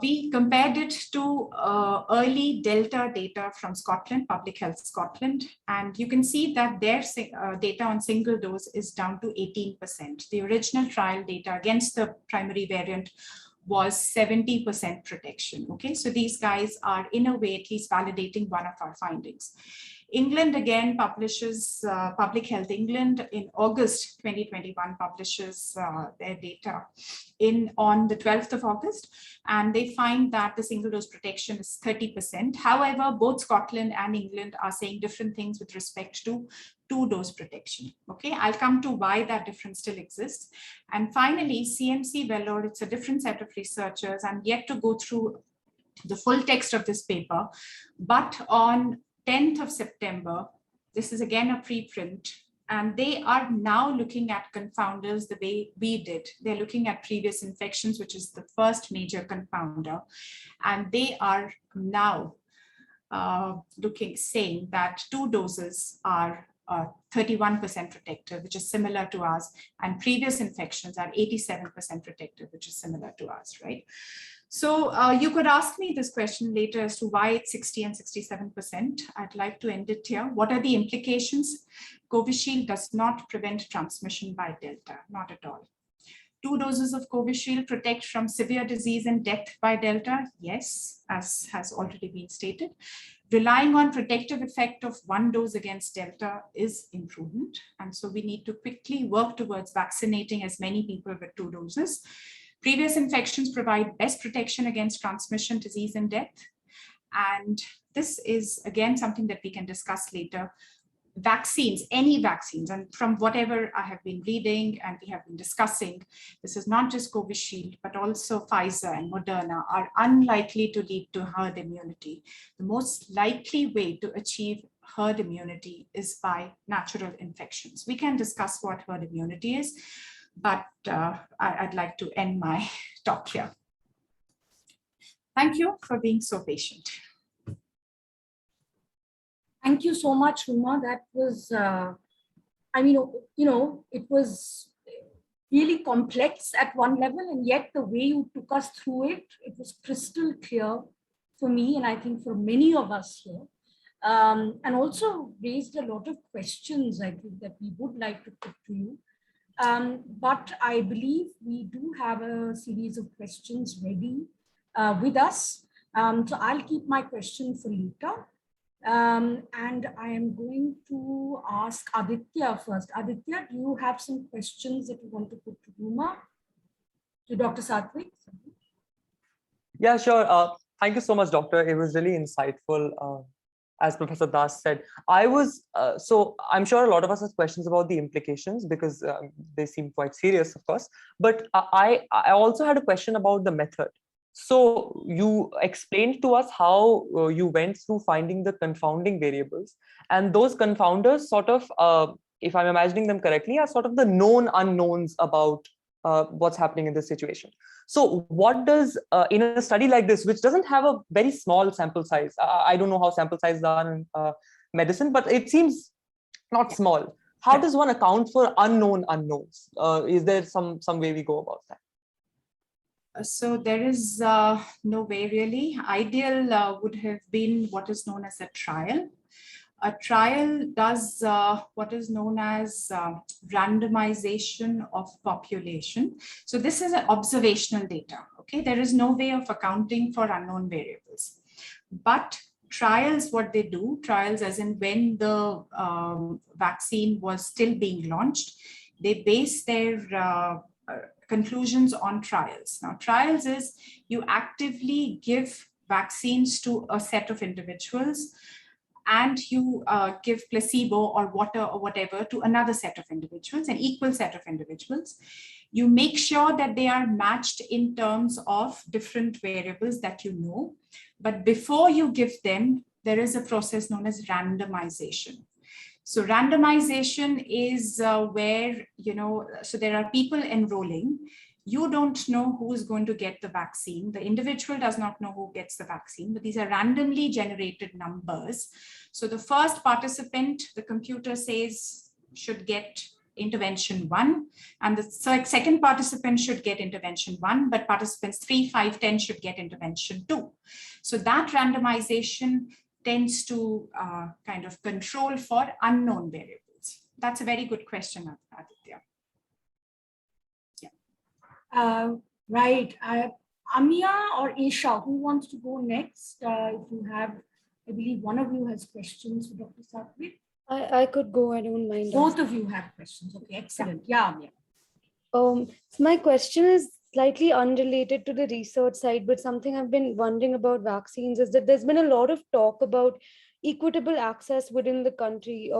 We compared it to early Delta data from Scotland, Public Health Scotland, and you can see that their data on single dose is down to 18%. The original trial data against the primary variant was 70% protection. Okay, so these guys are in a way at least validating one of our findings. England again publishes, Public Health England in August 2021 publishes their data on the 12th of August, and they find that the single dose protection is 30%. However, both Scotland and England are saying different things with respect to 2-dose protection. Okay, I'll come to why that difference still exists. And finally, CMC Vellore, it's a different set of researchers. I'm yet to go through the full text of this paper, but on 10th of September, this is again a preprint, and they are now looking at confounders the way we did. They're looking at previous infections, which is the first major confounder, and they are now saying that 2 doses are 31% protective, which is similar to ours, and previous infections are 87% protective, which is similar to ours, right? So you could ask me this question later as to why it's 60 and 67%. I'd like to end it here. What are the implications? Covishield does not prevent transmission by Delta, not at all. 2 doses of Covishield protect from severe disease and death by Delta? Yes, as has already been stated. Relying on protective effect of 1 dose against Delta is imprudent. And so we need to quickly work towards vaccinating as many people with 2 doses. Previous infections provide best protection against transmission, disease, and death. And this is, again, something that we can discuss later. Vaccines, any vaccines, and from whatever I have been reading and we have been discussing, this is not just Covishield, but also Pfizer and Moderna are unlikely to lead to herd immunity. The most likely way to achieve herd immunity is by natural infections. We can discuss what herd immunity is, but I'd like to end my talk here. Thank you for being so patient. Thank you so much, Ruma. That was, I mean, it was really complex at one level, and yet the way you took us through it, it was crystal clear for me, and I think for many of us here, and also raised a lot of questions, I think, that we would like to put to you. But I believe we do have a series of questions ready with us. So I'll keep my question for later. And I am going to ask Aditya first. Aditya, do you have some questions that you want to put to Ruma, to Dr. Satwik? Yeah, sure. Thank you so much, Doctor. It was really insightful. As Professor Das said, so I'm sure a lot of us have questions about the implications because they seem quite serious, of course. But I also had a question about the method. So you explained to us how you went through finding the confounding variables, and those confounders sort of, if I'm imagining them correctly, are sort of the known unknowns about what's happening in this situation. So what does, in a study like this, which doesn't have a very small sample size, I don't know how sample sizes are in medicine, but it seems not small. How does one account for unknown unknowns? Is there some way we go about that? So there is no way really. Ideal would have been what is known as a trial. A trial does what is known as randomization of population. So this is an observational data, okay? There is no way of accounting for unknown variables. But trials, what they do, trials as in when the vaccine was still being launched, they base their conclusions on trials. Now, trials is you actively give vaccines to a set of individuals and you give placebo or water or whatever to another set of individuals, an equal set of individuals. You make sure that they are matched in terms of different variables that you know. But before you give them, there is a process known as randomization. So randomization is where, so there are people enrolling. You don't know who is going to get the vaccine. The individual does not know who gets the vaccine, but these are randomly generated numbers. So the first participant, the computer says, should get intervention 1, and the second participant should get intervention 1, but participants 3, 5, 10 should get intervention 2. So that randomization tends to kind of control for unknown variables. That's a very good question, Aditya. Right. Amia or Isha, who wants to go next? If you have, I believe one of you has questions for Dr. Satwik. I could go, I don't mind. Both of you have questions. Okay, excellent. Yeah, Amia. So my question is slightly unrelated to the research side, but something I've been wondering about vaccines is that there's been a lot of talk about equitable access within the country.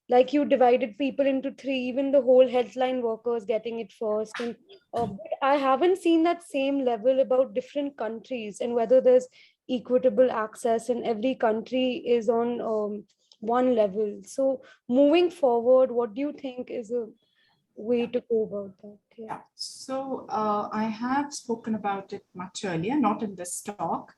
Like you divided people into 3, even the whole healthline workers getting it first. And but I haven't seen that same level about different countries and whether there's equitable access and every country is on one level. So moving forward, what do you think is a way to go about that? Yeah, so I have spoken about it much earlier, not in this talk.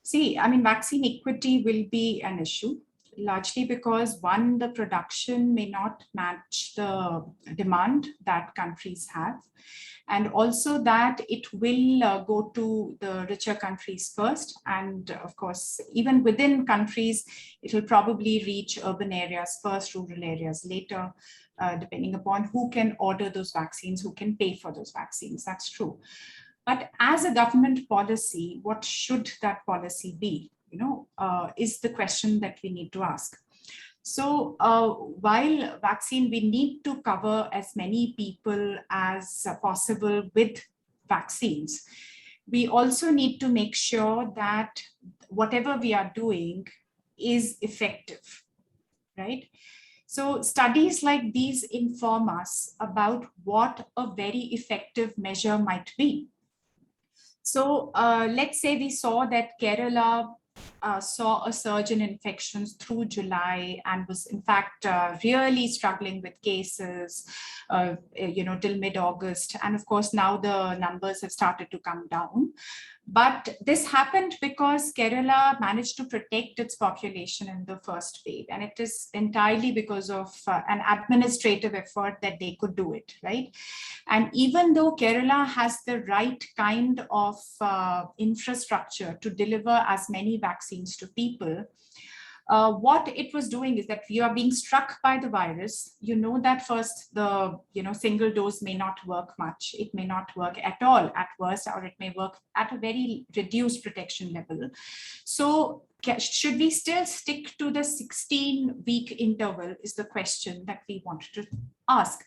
See, I mean, vaccine equity will be an issue, largely because one, the production may not match the demand that countries have. And also that it will go to the richer countries first. And of course, even within countries, it will probably reach urban areas first, rural areas later, depending upon who can order those vaccines, who can pay for those vaccines. That's true. But as a government policy, what should that policy be? Is the question that we need to ask. So while vaccine, we need to cover as many people as possible with vaccines, we also need to make sure that whatever we are doing is effective, right? So studies like these inform us about what a very effective measure might be. So let's say we saw that Kerala saw a surge in infections through July and was in fact really struggling with cases, till mid-August. And of course, now the numbers have started to come down. But this happened because Kerala managed to protect its population in the first wave. And it is entirely because of an administrative effort that they could do it, right? And even though Kerala has the right kind of infrastructure to deliver as many vaccines to people, what it was doing is that you are being struck by the virus. You know that first the single dose may not work much. It may not work at all at worst, or it may work at a very reduced protection level. So should we still stick to the 16-week interval is the question that we wanted to ask.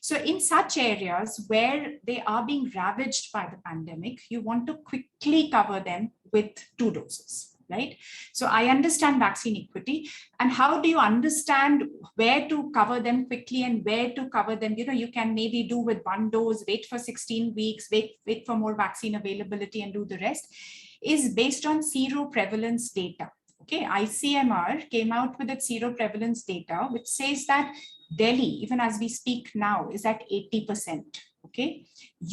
So in such areas where they are being ravaged by the pandemic, you want to quickly cover them with 2 doses, right? So I understand vaccine equity. And how do you understand where to cover them quickly and where to cover them? You can maybe do with 1 dose, wait for 16 weeks, wait for more vaccine availability and do the rest, is based on seroprevalence data. Okay, ICMR came out with its seroprevalence data, which says that Delhi, even as we speak now, is at 80%. Okay,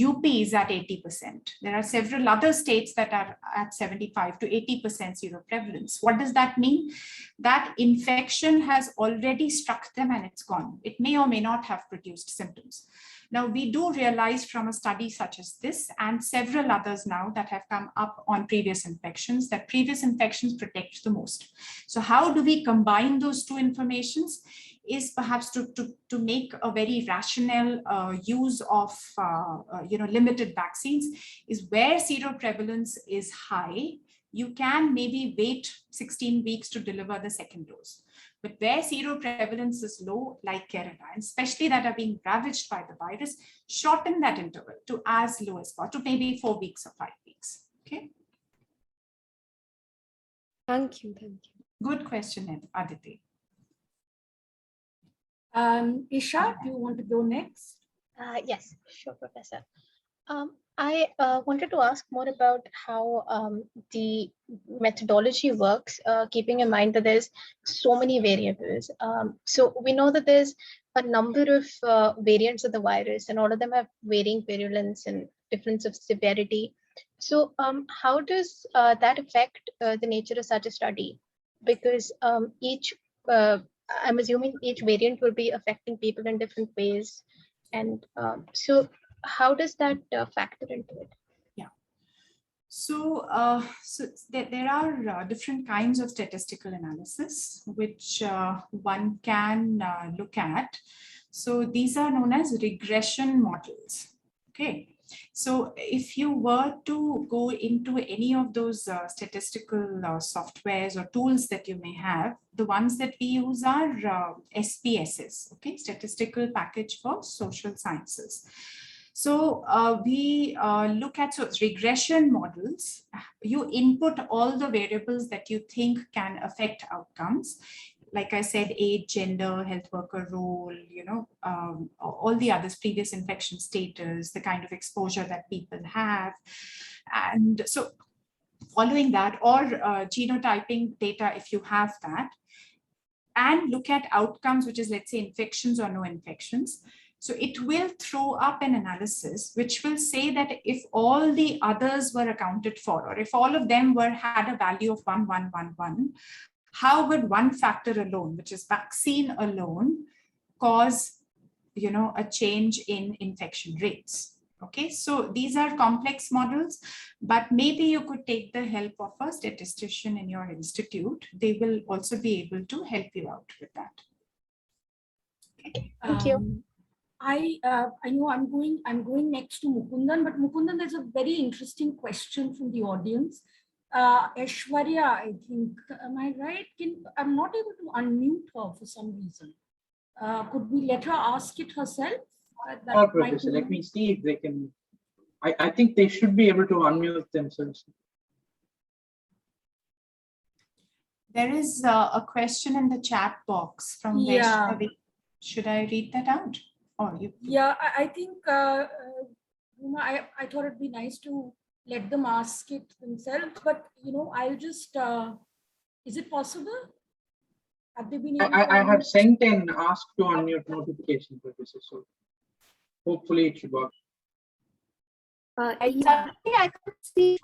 UP is at 80%. There are several other states that are at 75 to 80% seroprevalence. What does that mean? That infection has already struck them and it's gone. It may or may not have produced symptoms. Now, we do realize from a study such as this and several others now that have come up on previous infections that previous infections protect the most. So how do we combine those 2 informations? Is perhaps to make a very rational use of limited vaccines, is where seroprevalence is high, you can maybe wait 16 weeks to deliver the 2nd dose. But where seroprevalence is low, like Kerala, and especially that are being ravaged by the virus, shorten that interval to as low as possible, to maybe 4 weeks or 5 weeks. Okay. Thank you. Good question, Aditi. Isha, do you want to go next? Yes, sure, Professor. I wanted to ask more about how the methodology works, keeping in mind that there's so many variables. So we know that there's a number of variants of the virus, and all of them have varying virulence and difference of severity. So how does that affect the nature of such a study? Because I'm assuming each variant will be affecting people in different ways. And so how does that factor into it? Yeah. So, there are different kinds of statistical analysis, which one can look at. So these are known as regression models. Okay. So if you were to go into any of those statistical softwares or tools that you may have, the ones that we use are SPSS, okay, Statistical Package for Social Sciences. So we look at regression models. You input all the variables that you think can affect outcomes. Like I said, age, gender, health worker role, all the others, previous infection status, the kind of exposure that people have. And so following that, or genotyping data, if you have that, and look at outcomes, which is, let's say, infections or no infections. So it will throw up an analysis which will say that if all the others were accounted for, or if all of them had a value of 1111, how would one factor alone, which is vaccine alone, cause a change in infection rates? Okay, so these are complex models, but maybe you could take the help of a statistician in your institute. They will also be able to help you out with that. Okay. Thank you. I know I'm going next to Mukundan, but Mukundan, there's a very interesting question from the audience. Aishwarya, I think, am I right? I'm not able to unmute her for some reason. Could we let her ask it herself? Professor, let me see if they can. I think they should be able to unmute themselves. There is a question in the chat box from Vaishnavi. Should I read that out? Or you? Yeah, I think, Ruma, I thought it'd be nice to let them ask it themselves, but I'll just, is it possible? Have they been able to I have sent an ask to unmute notification, Professor, so hopefully it should work. I can't see.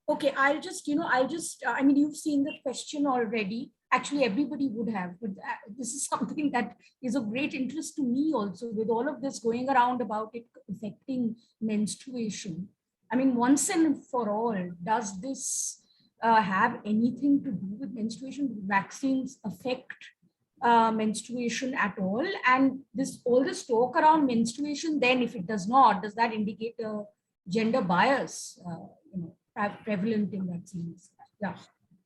Okay, I'll just, I mean, you've seen the question already. Actually, everybody would have, but this is something that is of great interest to me also, with all of this going around about it affecting menstruation. I mean, once and for all, does this have anything to do with menstruation? Do vaccines affect menstruation at all? And all this talk around menstruation, then if it does not, does that indicate a gender bias prevalent in vaccines? Yeah.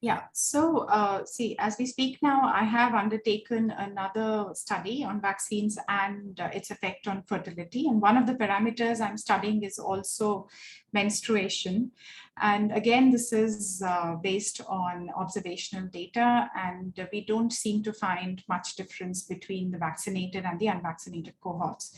Yeah, so see, as we speak now, I have undertaken another study on vaccines and its effect on fertility. And one of the parameters I'm studying is also menstruation. And again, this is based on observational data, and we don't seem to find much difference between the vaccinated and the unvaccinated cohorts.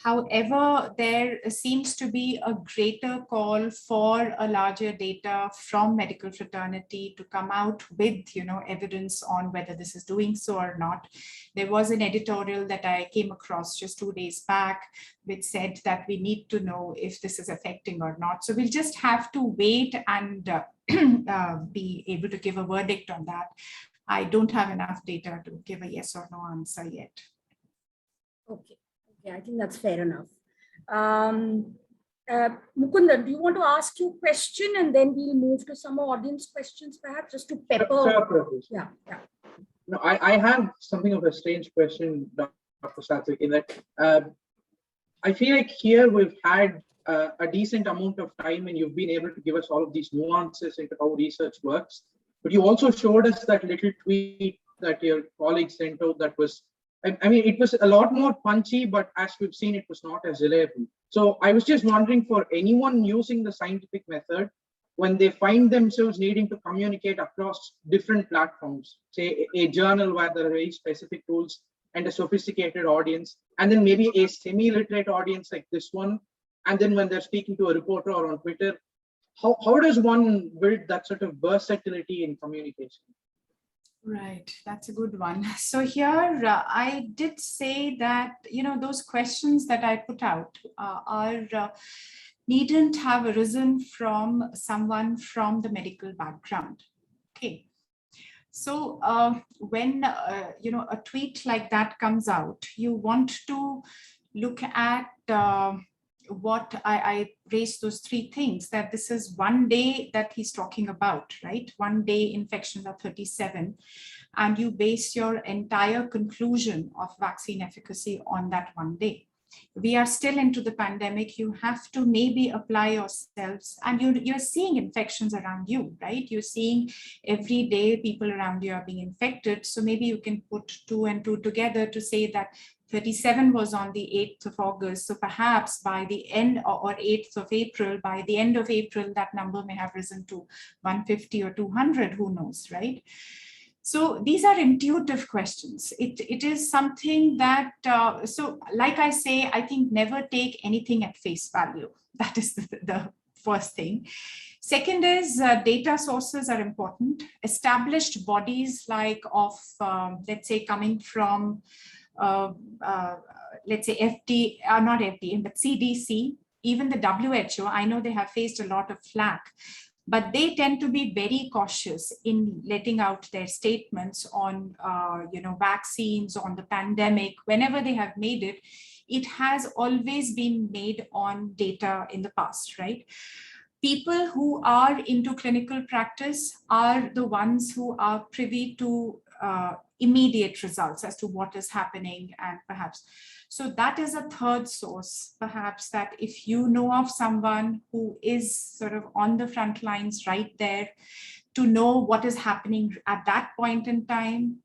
However, there seems to be a greater call for a larger data from medical fraternity to come out with, evidence on whether this is doing so or not. There was an editorial that I came across just 2 days back, which said that we need to know if this is affecting or not. So we'll just have to wait and be able to give a verdict on that. I don't have enough data to give a yes or no answer yet. Okay. I think that's fair enough. Mukunda, do you want to ask your question and then we'll move to some audience questions, perhaps, just to pepper? Sure. Yeah. No, I have something of a strange question, Dr. Satwik, in that I feel like here we've had a decent amount of time and you've been able to give us all of these nuances into how research works. But you also showed us that little tweet that your colleague sent out that was, I mean, it was a lot more punchy, but as we've seen, it was not as reliable. So I was just wondering, for anyone using the scientific method, when they find themselves needing to communicate across different platforms, say a journal where there are very specific tools and a sophisticated audience, and then maybe a semi-literate audience like this one, and then when they're speaking to a reporter or on Twitter, how does one build that sort of versatility in communication? Right, that's a good one. So here I did say that, those questions that I put out needn't have arisen from someone from the medical background. Okay. So when, a tweet like that comes out, you want to look at what I raised those three things, that this is one day that he's talking about, right? One day infections are 37, and you base your entire conclusion of vaccine efficacy on that one day. We are still into the pandemic. You have to maybe apply yourselves, and you're seeing infections around you, right? You're seeing every day people around you are being infected. So maybe you can put 2 and 2 together to say that 37 was on the 8th of August. So perhaps by the end, or 8th of April, by the end of April, that number may have risen to 150 or 200, who knows, right? So these are intuitive questions. It is something that, so like I say, I think never take anything at face value. That is the first thing. Second is data sources are important. Established bodies like of, let's say, coming from, let's say FDA, not FDA, but CDC, even the WHO, I know they have faced a lot of flack, but they tend to be very cautious in letting out their statements on, vaccines, on the pandemic. Whenever they have made it, it has always been made on data in the past, right? People who are into clinical practice are the ones who are privy to immediate results as to what is happening, and perhaps. So that is a third source, perhaps, that if you know of someone who is sort of on the front lines right there to know what is happening at that point in time,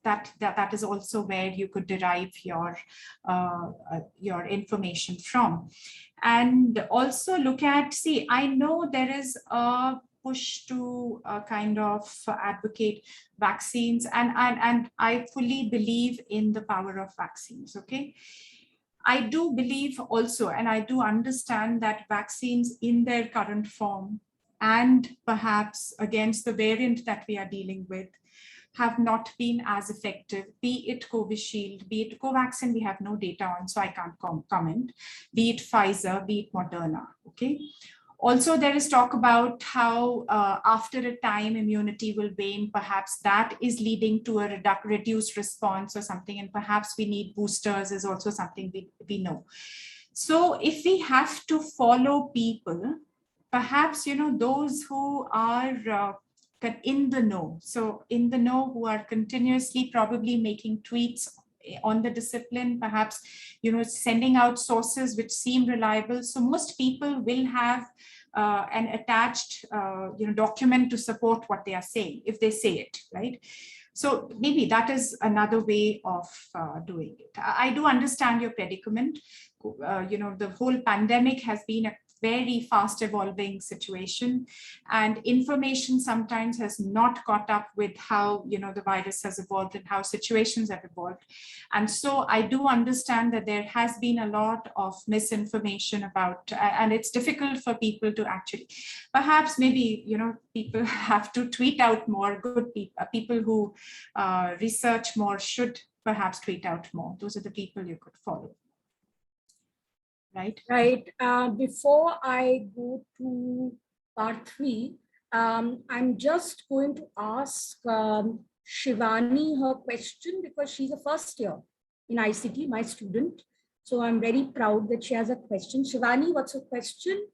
that is also where you could derive your information from. And also look at, see, I know there is a push to kind of advocate vaccines, and I fully believe in the power of vaccines, okay? I do believe also, and I do understand that vaccines in their current form, and perhaps against the variant that we are dealing with, have not been as effective, be it Covishield, be it Covaxin, we have no data on, so I can't comment, be it Pfizer, be it Moderna, okay? Also, there is talk about how after a time immunity will wane, perhaps that is leading to a reduced response or something, and perhaps we need boosters is also something we know. So if we have to follow people, perhaps, those who are in the know. So in the know, who are continuously probably making tweets on the discipline, perhaps, sending out sources which seem reliable. So most people will have an attached, document to support what they are saying, if they say it, right? So maybe that is another way of doing it. I do understand your predicament. The whole pandemic has been a very fast evolving situation, and information sometimes has not caught up with how the virus has evolved and how situations have evolved. And so I do understand that there has been a lot of misinformation about, and it's difficult for people to actually, perhaps maybe people have to tweet out more. Good people who research more should perhaps tweet out more. Those are the people you could follow. Right. Before I go to part 3, I'm just going to ask Shivani her question, because she's a first year in ICT, my student. So I'm very proud that she has a question. Shivani, what's your question?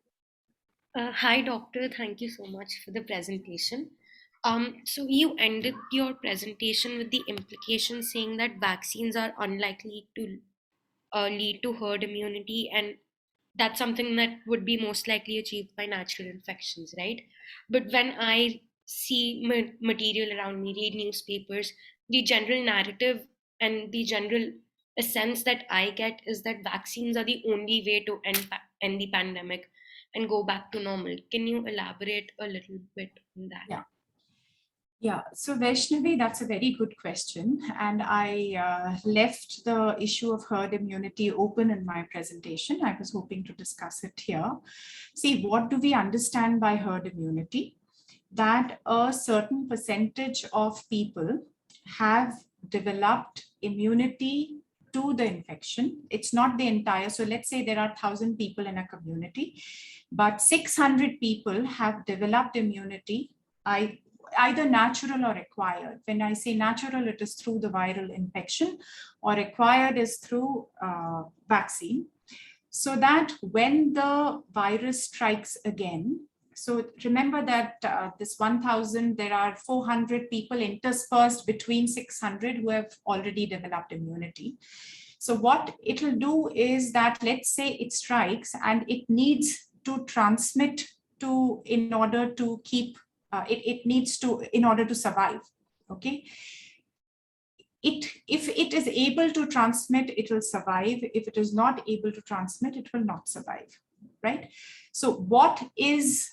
Hi, doctor. Thank you so much for the presentation. So you ended your presentation with the implication saying that vaccines are unlikely to lead to herd immunity, and that's something that would be most likely achieved by natural infections, right? But when I see material around me, read newspapers, the general narrative and the general sense that I get is that vaccines are the only way to end the pandemic and go back to normal. Can you elaborate a little bit on that? Yeah, so Vaishnavi, that's a very good question. And I left the issue of herd immunity open in my presentation. I was hoping to discuss it here. See, what do we understand by herd immunity? That a certain percentage of people have developed immunity to the infection. It's not the entire. So let's say there are 1,000 people in a community, but 600 people have developed immunity, either natural or acquired. When I say natural, it is through the viral infection, or acquired is through vaccine. So that when the virus strikes again, so remember that this 1,000, there are 400 people interspersed between 600 who have already developed immunity. So what it will do is that, let's say it strikes and it needs to transmit in order to keep in order to survive, okay? If it is able to transmit, it will survive. If it is not able to transmit, it will not survive, right? So what is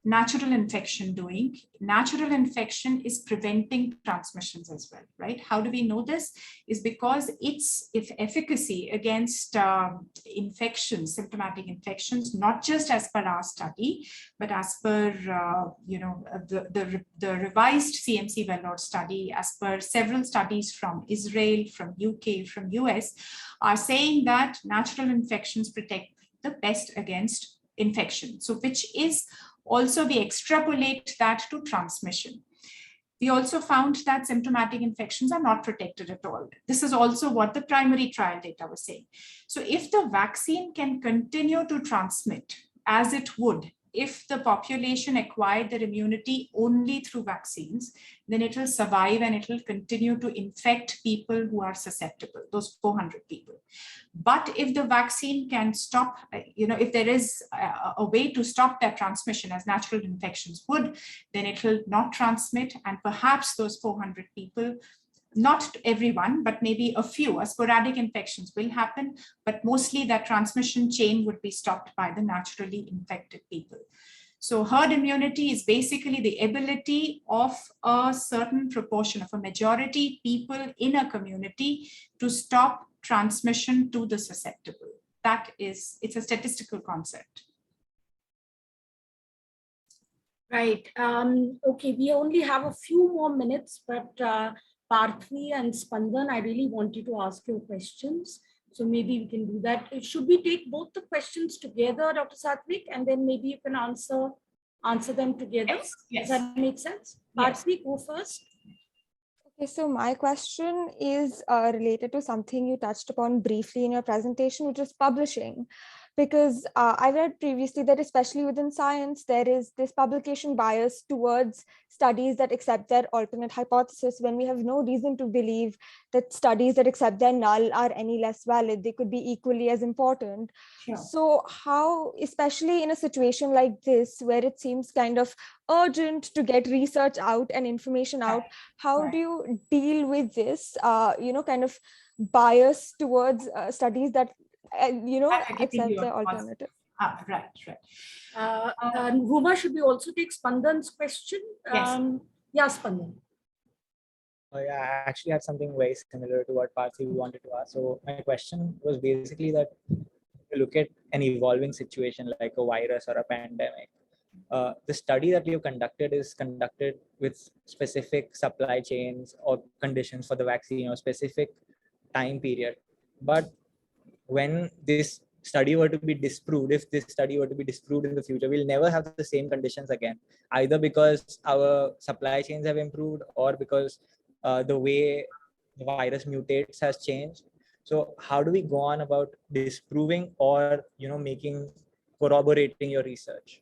natural infection doing? Natural infection is preventing transmissions as well, right? How do we know this? Is because its efficacy against infections, symptomatic infections, not just as per our study, but as per the revised CMC Vellore study, as per several studies from Israel, from UK, from US, are saying that natural infections protect the best against infection. So which is also, we extrapolate that to transmission. We also found that symptomatic infections are not protected at all. This is also what the primary trial data was saying. So if the vaccine can continue to transmit as it would, if the population acquired their immunity only through vaccines, then it will survive and it will continue to infect people who are susceptible, those 400 people. But if the vaccine can stop, if there is a way to stop that transmission as natural infections would, then it will not transmit, and perhaps those 400 people, not everyone, but maybe a few, sporadic infections will happen, but mostly that transmission chain would be stopped by the naturally infected people. So herd immunity is basically the ability of a certain proportion of a majority people in a community to stop transmission to the susceptible. It's a statistical concept. Right. Okay, we only have a few more minutes, but Parthy and Spandan, I really want you to ask your questions. So maybe we can do that. Should we take both the questions together, Dr. Satwik, and then maybe you can answer them together? Yes. Does that make sense? Yes. Parthy, go first. Okay, so my question is related to something you touched upon briefly in your presentation, which is publishing. because I read previously that especially within science, there is this publication bias towards studies that accept their alternate hypothesis, when we have no reason to believe that studies that accept their null are any less valid. They could be equally as important. Sure. So how, especially in a situation like this, where it seems kind of urgent to get research out and information out, how do you deal with this, kind of bias towards studies that, accept the alternative? Right. Ruma, should we also take Spandan's question? Yes. Yeah, Spandan. Yeah, I actually had something very similar to what Parthiv wanted to ask. So my question was basically that you look at an evolving situation like a virus or a pandemic. The study that you conducted is conducted with specific supply chains or conditions for the vaccine or specific time period. But when this study were to be disproved, if this study were to be disproved in the future, we'll never have the same conditions again, either because our supply chains have improved or because the way the virus mutates has changed. So how do we go on about disproving or corroborating your research?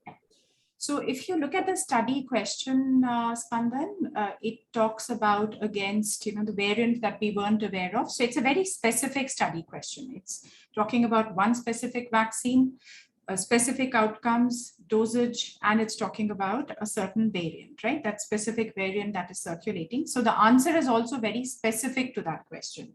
So if you look at the study question, Spandan, it talks about against the variant that we weren't aware of. So it's a very specific study question. It's talking about one specific vaccine, specific outcomes, dosage, and it's talking about a certain variant, right? That specific variant that is circulating. So the answer is also very specific to that question.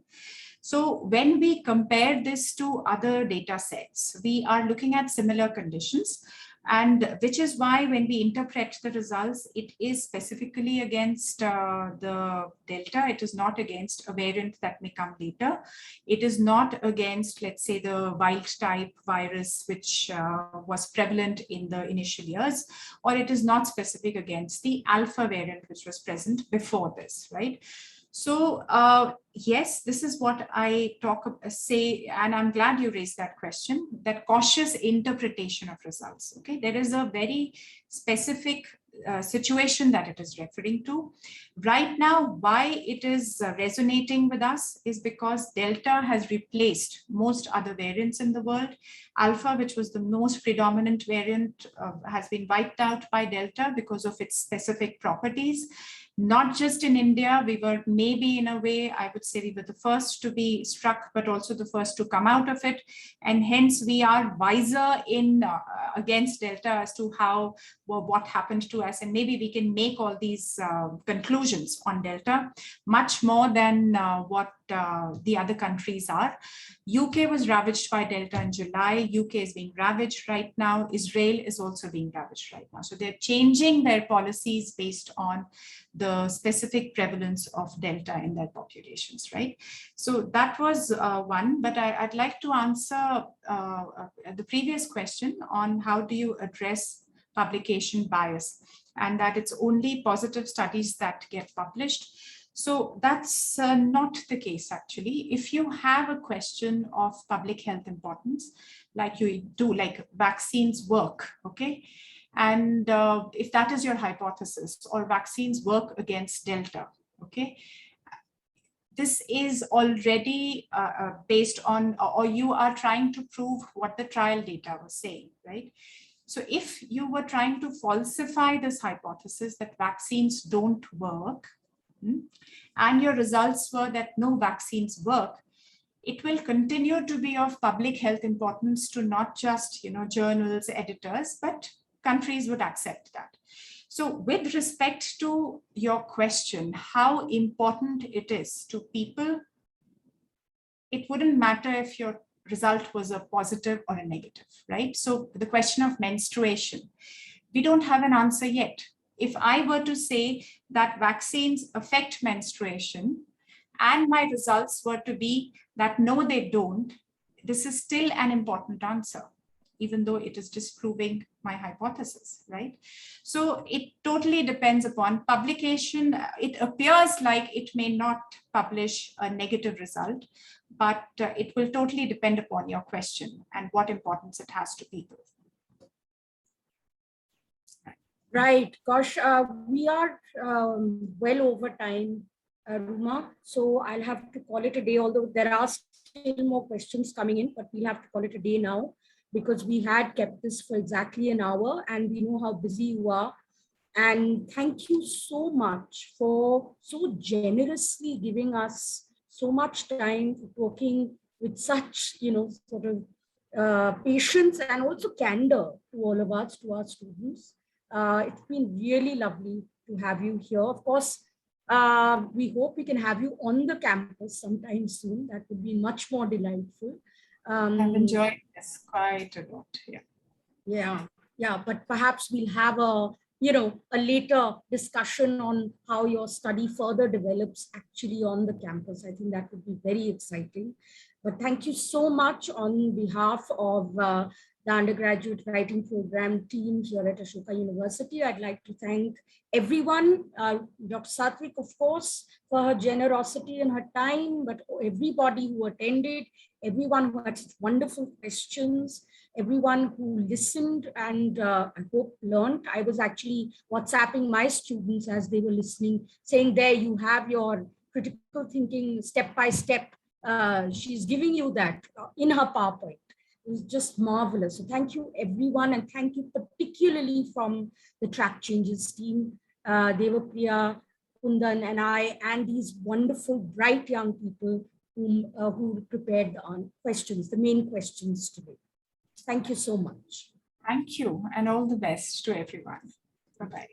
So when we compare this to other data sets, we are looking at similar conditions. And which is why when we interpret the results, it is specifically against the Delta. It is not against a variant that may come later. It is not against, let's say, the wild type virus, which was prevalent in the initial years, or it is not specific against the Alpha variant, which was present before this, right? So yes, this is what I say, and I'm glad you raised that question, that cautious interpretation of results. Okay, there is a very specific situation that it is referring to. Right now, why it is resonating with us is because Delta has replaced most other variants in the world. Alpha, which was the most predominant variant, has been wiped out by Delta because of its specific properties. Not just in India, we were maybe in a way, I would say we were the first to be struck, but also the first to come out of it. And hence we are wiser in against Delta as to what happened to us. And maybe we can make all these conclusions on Delta much more than what the other countries are. UK was ravaged by Delta in July. UK is being ravaged right now. Israel is also being ravaged right now. So they're changing their policies based on the specific prevalence of Delta in their populations, right? So that was one, but I'd like to answer the previous question on how do you address publication bias, and that it's only positive studies that get published. So that's not the case, actually. If you have a question of public health importance, like you do, like vaccines work, okay? And if that is your hypothesis, or vaccines work against Delta, okay? This is already based on, or you are trying to prove what the trial data was saying, right? So if you were trying to falsify this hypothesis that vaccines don't work, and your results were that no vaccines work, it will continue to be of public health importance to not just journals, editors, but countries would accept that. So with respect to your question, how important it is to people, it wouldn't matter if your result was a positive or a negative, right? So the question of menstruation, we don't have an answer yet. If I were to say that vaccines affect menstruation and my results were to be that no, they don't, this is still an important answer, even though it is disproving my hypothesis, right? So it totally depends upon publication. It appears like it may not publish a negative result, but it will totally depend upon your question and what importance it has to people. Right, gosh, we are well over time, Ruma. So I'll have to call it a day, although there are still more questions coming in, but we'll have to call it a day now. because we had kept this for exactly an hour and we know how busy you are. And thank you so much for so generously giving us so much time for talking with such, sort of patience and also candor to all of us, to our students. It's been really lovely to have you here. Of course, we hope we can have you on the campus sometime soon. That would be much more delightful. I've enjoyed this quite a lot. Yeah. But perhaps we'll have a later discussion on how your study further develops actually on the campus. I think that would be very exciting. But thank you so much on behalf of the Undergraduate Writing Programme team here at Ashoka University. I'd like to thank everyone, Dr. Satwik, of course, for her generosity and her time, but everybody who attended, everyone who had such wonderful questions, everyone who listened and I hope learned. I was actually WhatsApping my students as they were listening, saying, there you have your critical thinking step by step. She's giving you that in her PowerPoint. It was just marvelous. So thank you, everyone. And thank you particularly from the Track Changes team, Devapriya, Kundan, and I, and these wonderful, bright young people who prepared the questions, the main questions today. Thank you so much. Thank you, and all the best to everyone. Bye-bye.